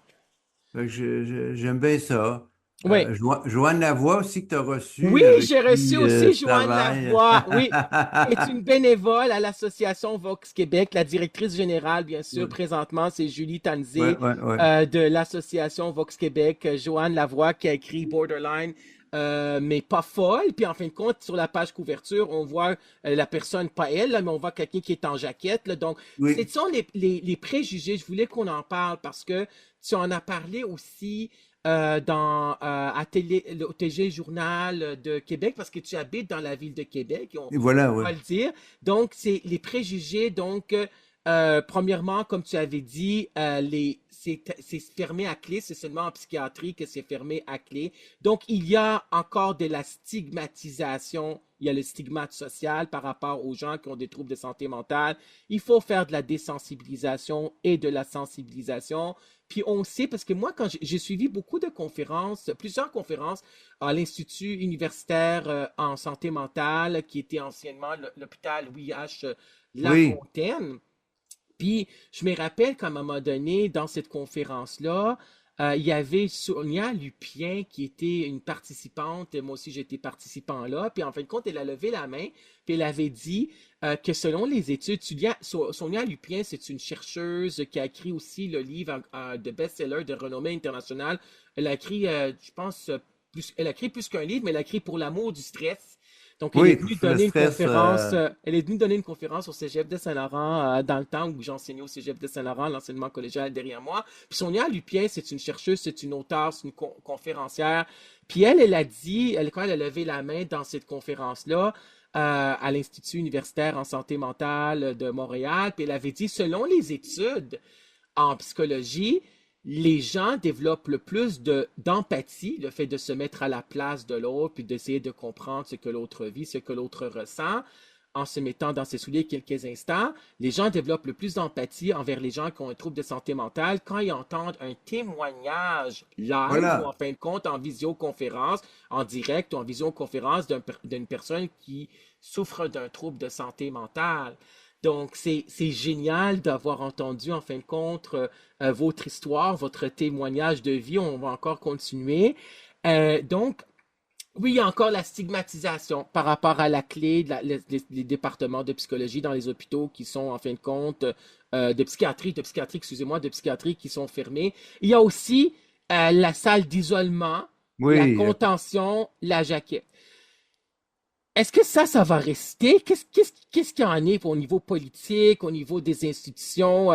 Fait que j'aime bien ça. oui. Joanne Lavoie aussi que tu as Oui, reçu, avec j'ai reçu qui aussi je Joanne travaille. Lavoie, oui, qui est une bénévole à l'Association Vox Québec. La directrice générale, bien sûr, Ouais, présentement, c'est Julie ouais, Tanzé ouais. Ouais. de l'Association Vox Québec. Joanne Lavoie qui a écrit Borderline, mais pas folle. Puis en fin de compte, sur la page couverture, on voit la personne, pas elle, là, mais on voit quelqu'un qui est en jaquette, là. Donc, ce Oui, sont les préjugés. Je voulais qu'on en parle parce que tu en as parlé aussi au TG Journal de Québec parce que tu habites dans la ville de Québec, et voilà, on oui. va le dire. Donc, c'est les préjugés. Donc, premièrement, comme tu avais dit, c'est fermé à clé. C'est seulement en psychiatrie que c'est fermé à clé. Donc, il y a encore de la stigmatisation. Il y a le stigmate social par rapport aux gens qui ont des troubles de santé mentale. Il faut faire de la désensibilisation et de la sensibilisation. Puis on sait, parce que moi, quand j'ai suivi beaucoup de conférences, plusieurs conférences à l'Institut universitaire en santé mentale, qui était anciennement l'hôpital Louis H. Oui, Lafontaine, Puis, je me rappelle qu'à un moment donné, dans cette conférence-là, il y avait Sonia Lupien qui était une participante. Moi aussi, j'étais participant là. Puis, en fin de compte, elle a levé la main. Puis, elle avait dit que selon les études, Sonia Lupien, c'est une chercheuse qui a écrit aussi le livre de best-seller de renommée internationale. Elle a écrit, je pense, elle a écrit plus qu'un livre, mais elle a écrit Pour l'amour du stress. Donc, Oui, pour le stress. elle est venue donner une conférence au Cégep de Saint-Laurent dans le temps où j'enseignais au Cégep de Saint-Laurent, l'enseignement collégial derrière moi. Puis Sonia Lupien, c'est une chercheuse, c'est une auteure, c'est une conférencière. Puis elle a dit, quand elle a levé la main dans cette conférence-là, à l'Institut universitaire en santé mentale de Montréal, puis elle avait dit, selon les études en psychologie, les gens développent le plus d'empathie, le fait de se mettre à la place de l'autre, puis d'essayer de comprendre ce que l'autre vit, ce que l'autre ressent, en se mettant dans ses souliers quelques instants. Les gens développent le plus d'empathie envers les gens qui ont un trouble de santé mentale quand ils entendent un témoignage live ou en Voilà. fin de compte en visioconférence, en direct ou en visioconférence d'une personne qui souffre d'un trouble de santé mentale. Donc, c'est génial d'avoir entendu, en fin de compte, votre histoire, votre témoignage de vie. On va encore continuer. Donc, oui, il y a encore la stigmatisation par rapport à la clé les départements de psychologie dans les hôpitaux qui sont, en fin de compte, excusez-moi, de psychiatrie qui sont fermés. Il y a aussi la salle d'isolement, la Oui. contention, la jaquette. Est-ce que ça va rester? Qu'est-ce qu'il y en est au niveau politique, au niveau des institutions?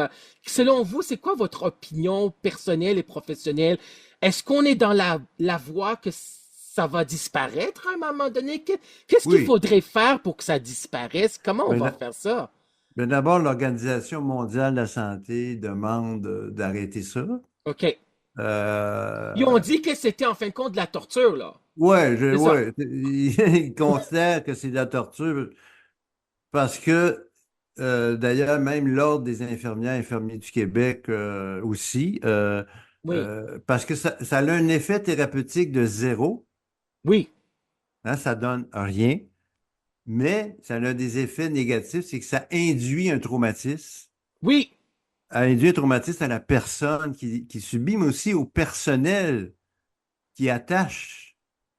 Selon vous, c'est quoi votre opinion personnelle et professionnelle? Est-ce qu'on est dans la voie que ça va disparaître à un moment donné? Qu'est-ce qu'il Oui. faudrait faire pour que ça disparaisse? Comment on Mais va d'a- faire ça? mais d'abord, l'Organisation mondiale de la santé demande d'arrêter ça. OK. Ils ont Euh, dit que c'était en fin de compte de la torture, là. C'est ça. ouais, ils considèrent que c'est de la torture parce que, d'ailleurs, même l'Ordre des infirmières et infirmiers du Québec aussi, Oui. parce que ça a un effet thérapeutique de zéro, Oui. hein, ça donne rien, mais ça a des effets négatifs, c'est que ça induit un traumatisme. Oui. Ça induit un traumatisme à la personne qui subit, mais aussi au personnel qui attache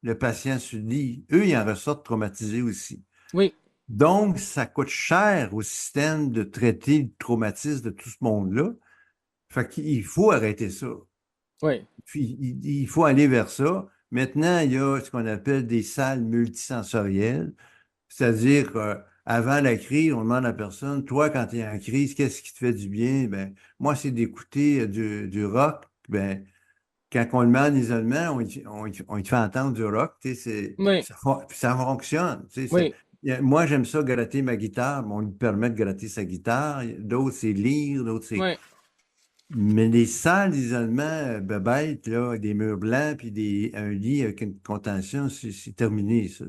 le patient sur le lit. Eux, ils en ressortent traumatisés aussi. Oui. Donc, ça coûte cher au système de traiter le traumatisme de tout ce monde-là. Fait qu'il faut arrêter ça. Oui. Puis, il faut aller vers ça. Maintenant, il y a ce qu'on appelle des salles multisensorielles. C'est-à-dire, avant la crise, on demande à la personne, toi, quand tu es en crise, qu'est-ce qui te fait du bien? Ben, moi, c'est d'écouter du rock. Ben, quand on le met en isolement, on te fait entendre du rock, tu sais, Oui. ça fonctionne. Tu sais, Oui. moi, j'aime ça gratter ma guitare, mais on lui permet de gratter sa guitare. D'autres, c'est lire, d'autres, c'est... Oui. Mais les salles d'isolement bêtes, là, avec des murs blancs, puis un lit avec une contention, c'est terminé, ça.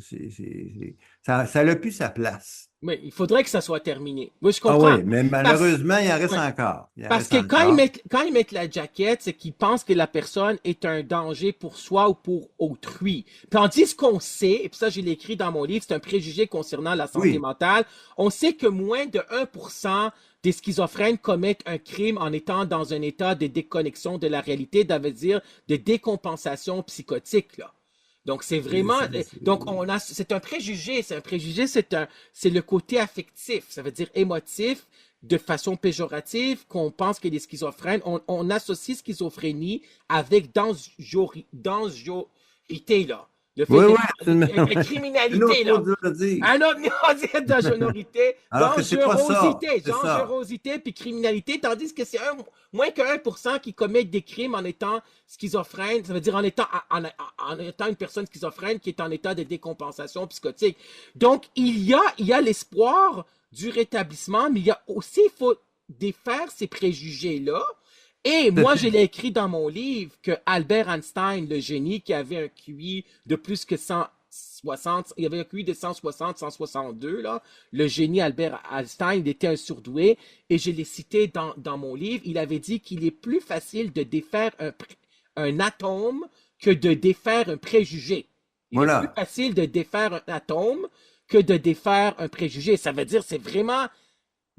Ça n'a plus sa place. Oui. Il faudrait que ça soit terminé. Oui, je Ah comprends. oui, mais Parce, malheureusement, il en reste ouais. encore. Il en Parce reste que encore. quand ils mettent la jaquette, c'est qu'ils pensent que la personne est un danger pour soi ou pour autrui. Tandis qu'on sait, et puis ça, je l'ai écrit dans mon livre, c'est un préjugé concernant la santé Oui, mentale, on sait que moins de 1% des schizophrènes commettent un crime en étant dans un état de déconnexion de la réalité, ça veut dire de décompensation psychotique, là. Donc c'est c'est vraiment donc on a c'est un préjugé c'est le côté affectif, ça veut dire émotif de façon péjorative qu'on pense que les schizophrènes on associe schizophrénie avec dangerosité là, le fait oui, oui, d'être absolument. avec la C'est un criminalité autre mot là. dur à dire. Un autre nuance de générosité, Alors que c'est pas ça. C'est ça. dangerosité puis criminalité, tandis que c'est moins que 1% qui commettent des crimes en étant schizophrène, ça veut dire en étant une personne schizophrène qui est en état de décompensation psychotique. Donc, il y a l'espoir du rétablissement, mais il y a aussi, il faut défaire ces préjugés-là. Et Tout à moi, je fait. l'ai écrit dans mon livre que Albert Einstein, le génie qui avait un QI de plus que 160, il avait un QI de 160, 162, là. Le génie Albert Einstein, il était un surdoué. Et je l'ai cité dans mon livre. Il avait dit qu'il est plus facile de défaire un atome que de défaire un préjugé. Il est plus Voilà. facile de défaire un atome que de défaire un préjugé. Ça veut dire, c'est vraiment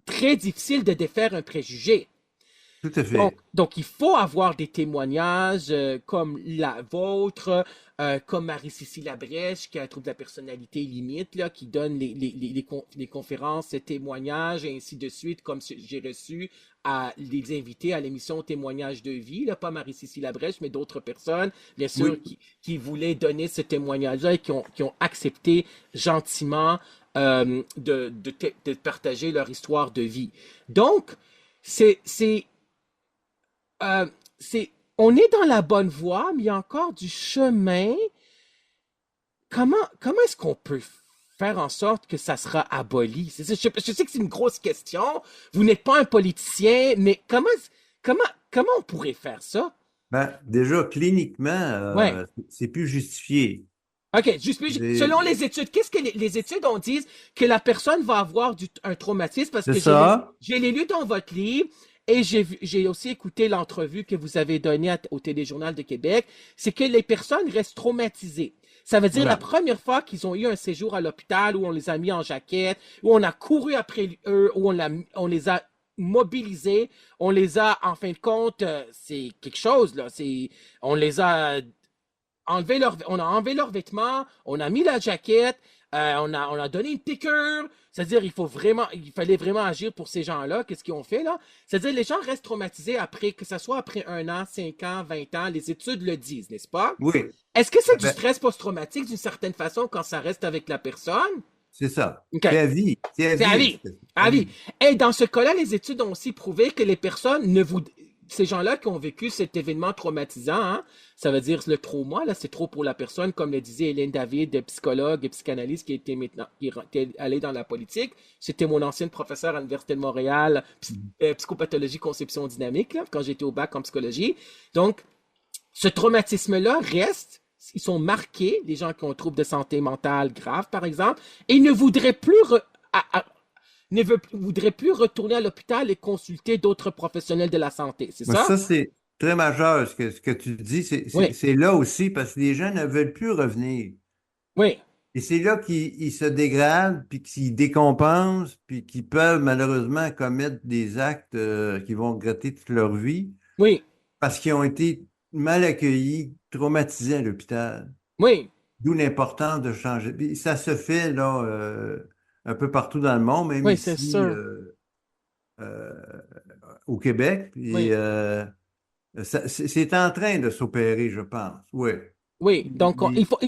très difficile de défaire un préjugé. Tout à Donc, fait. donc, il faut avoir des témoignages comme la vôtre, comme Marie-Cécile Labrèche, qui a un trouble de la personnalité limite, là, qui donne les conférences, les témoignages, et ainsi de suite, comme j'ai reçu à les invités à l'émission Témoignages de vie, là, pas Marie-Cécile Labrèche, mais d'autres personnes, bien sûr, Oui. qui voulaient donner ce témoignage-là et qui ont accepté gentiment de partager leur histoire de vie. Donc, c'est euh, on est dans la bonne voie, mais il y a encore du chemin. Comment est-ce qu'on peut faire en sorte que ça sera aboli? Je sais que c'est une grosse question. Vous n'êtes pas un politicien, mais comment, comment on pourrait faire ça? Ben, déjà, cliniquement, Ouais. c'est plus justifié. OK, selon C'est les études, qu'est-ce que les études ont dit que la personne va avoir un traumatisme? Parce c'est que ça. je l'ai lu dans votre livre et j'ai aussi écouté l'entrevue que vous avez donnée au Téléjournal de Québec. C'est que les personnes restent traumatisées. Ça veut dire la Voilà. première fois qu'ils ont eu un séjour à l'hôpital où on les a mis en jaquette, où on a couru après eux, où on les a mobilisés, on les a, en fin de compte, c'est quelque chose, là. On les a on a enlevé leurs vêtements, on a mis la jaquette, on a donné une piqûre. C'est-à-dire, il fallait vraiment agir pour ces gens-là. Qu'est-ce qu'ils ont fait, là? C'est-à-dire, les gens restent traumatisés après, que ce soit après 1 an, 5 ans, 20 ans. Les études le disent, n'est-ce pas? Oui. Est-ce que c'est du Ben, stress post-traumatique d'une certaine façon quand ça reste avec la personne? c'est ça. OK. C'est à vie. C'est à C'est à vie. vie. À À vie. vie. Et dans ce cas-là, les études ont aussi prouvé que les personnes ne vous... Ces gens-là qui ont vécu cet événement traumatisant, hein, ça veut dire le trauma, là, c'est trop pour la personne, comme le disait Hélène David, psychologue et psychanalyste qui était maintenant, qui est allée dans la politique. C'était mon ancienne professeure à l'Université de Montréal, psychopathologie, conception dynamique, là, quand j'étais au bac en psychologie. Donc, ce traumatisme-là reste, ils sont marqués, les gens qui ont un trouble de santé mentale grave, par exemple, et ne voudraient plus voudrait plus retourner à l'hôpital et consulter d'autres professionnels de la santé, c'est Mais ça? ça, c'est très majeur, ce que tu dis. Oui, C'est là aussi parce que les gens ne veulent plus revenir. oui, Et c'est là qu'ils ils se dégradent, puis qu'ils décompensent, puis qu'ils peuvent malheureusement commettre des actes qui vont regretter toute leur vie oui, parce qu'ils ont été mal accueillis, traumatisés à l'hôpital. oui, D'où l'importance de changer. Puis ça se fait là un peu partout dans le monde, même oui, c'est ici sûr. euh, au Québec. Puis Oui, c'est en train de s'opérer, je pense. Oui. oui. Donc,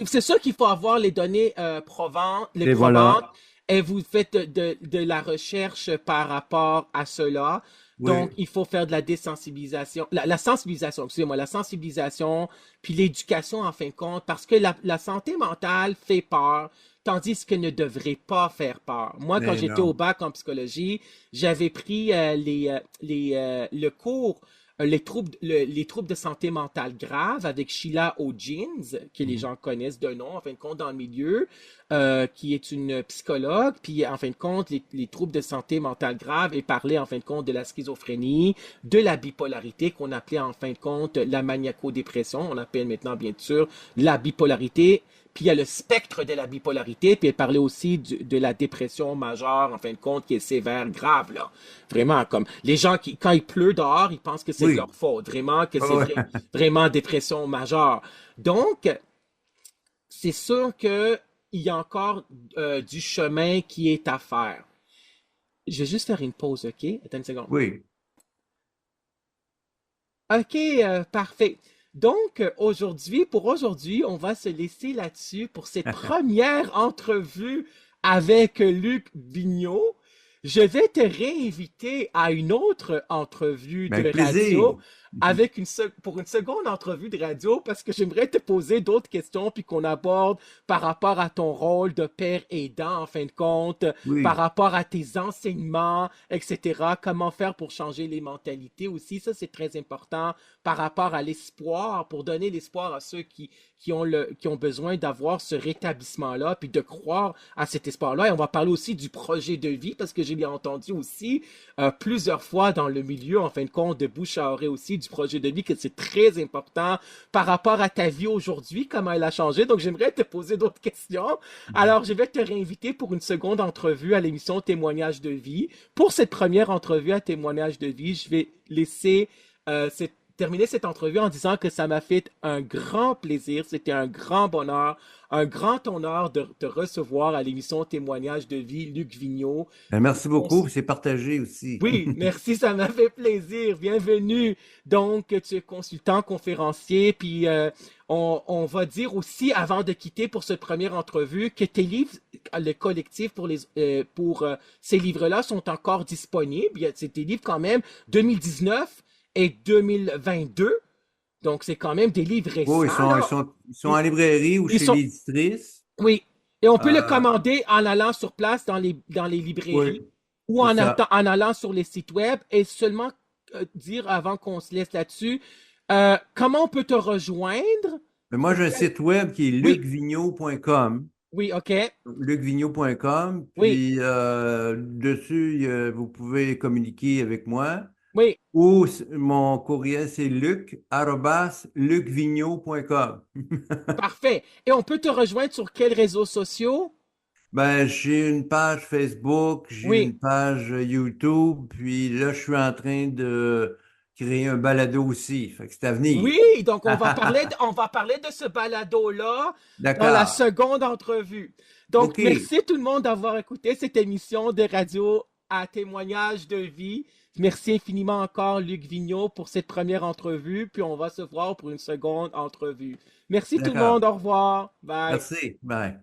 c'est sûr qu'il faut avoir les données les Et probantes voilà. et vous faites de la recherche par rapport à cela. Donc, Oui. il faut faire de la désensibilisation, la sensibilisation, excusez-moi, la sensibilisation, puis l'éducation en fin de compte, parce que la santé mentale fait peur, tandis que ne devrait pas faire peur. Moi, quand Mais j'étais au non. bac en psychologie, j'avais pris le cours les troubles de santé mentale graves avec Sheila O'Jeans, que les Mhm. gens connaissent de nom, en fin de compte, dans le milieu, qui est une psychologue, puis en fin de compte, les troubles de santé mentale grave et parlait en fin de compte de la schizophrénie, de la bipolarité qu'on appelait en fin de compte la maniaco-dépression, on appelle maintenant bien sûr la bipolarité, puis il y a le spectre de la bipolarité, puis elle parlait aussi de la dépression majeure, en fin de compte, qui est sévère, grave, là. Vraiment, comme les gens qui, quand il pleut dehors, ils pensent que c'est de Oui. leur faute, vraiment, que Ah c'est ouais. vraiment dépression majeure. Donc, c'est sûr que il y a encore du chemin qui est à faire. Je vais juste faire une pause, OK? Attends une seconde. Oui. OK, parfait. Donc, pour aujourd'hui, on va se laisser là-dessus pour cette première entrevue avec Luc Vigneault. Je vais te réinviter à une autre entrevue Ben, de avec radio plaisir. Mhm. pour une seconde entrevue de radio parce que j'aimerais te poser d'autres questions puis qu'on aborde par rapport à ton rôle de père aidant en fin de compte, par Oui. rapport à tes enseignements, etc. Comment faire pour changer les mentalités aussi. Ça, c'est très important par rapport à l'espoir, pour donner l'espoir à ceux qui ont besoin d'avoir ce rétablissement-là, puis de croire à cet espoir-là. Et on va parler aussi du projet de vie, parce que j'ai bien entendu aussi plusieurs fois dans le milieu, en fin de compte, de bouche à oreille aussi, du projet de vie, que c'est très important par rapport à ta vie aujourd'hui, comment elle a changé. Donc, j'aimerais te poser d'autres questions. Mhm. Alors, je vais te réinviter pour une seconde entrevue à l'émission Témoignage de vie. Pour cette première entrevue à Témoignage de vie, je vais laisser terminer cette entrevue en disant que ça m'a fait un grand plaisir, c'était un grand bonheur, un grand honneur de te recevoir à l'émission Témoignage de vie, Luc Vigneault. Ben, merci beaucoup, c'est partagé aussi. Oui, merci, ça m'a fait plaisir. Bienvenue. Donc, tu es consultant, conférencier, puis on va dire aussi, avant de quitter pour cette première entrevue, que tes livres, le collectif pour ces livres-là sont encore disponibles. C'est des livres quand même 2019 et 2022. Donc, c'est quand même des livres Oh, récents, là. ils sont en librairie ou Ils chez sont, l'éditrice. oui. Et on peut le Euh, commander en allant sur place dans les oui, librairies ou c'est ça. en allant sur les sites web et seulement dire avant qu'on se laisse là-dessus, comment on peut te rejoindre? Mais moi, j'ai un site web qui est Oui, lucvigneault.com. oui, OK. lucvigneault.com. Oui, Puis dessus, vous pouvez communiquer avec moi. oui, Ou mon courriel, c'est luc@lucvigneault.com. parfait. Et on peut te rejoindre sur quels réseaux sociaux? Ben, j'ai une page Facebook, j'ai Oui, une page YouTube, puis là, je suis en train de créer un balado aussi. Fait que c'est à venir. oui, donc on va parler de ce balado-là dans la D'accord. seconde entrevue. Donc, OK. merci tout le monde d'avoir écouté cette émission de radio à témoignage de vie. Merci infiniment encore, Luc Vigneault, pour cette première entrevue, puis on va se voir pour une seconde entrevue. Merci tout le D'accord. monde, au revoir, bye. Merci. Bye.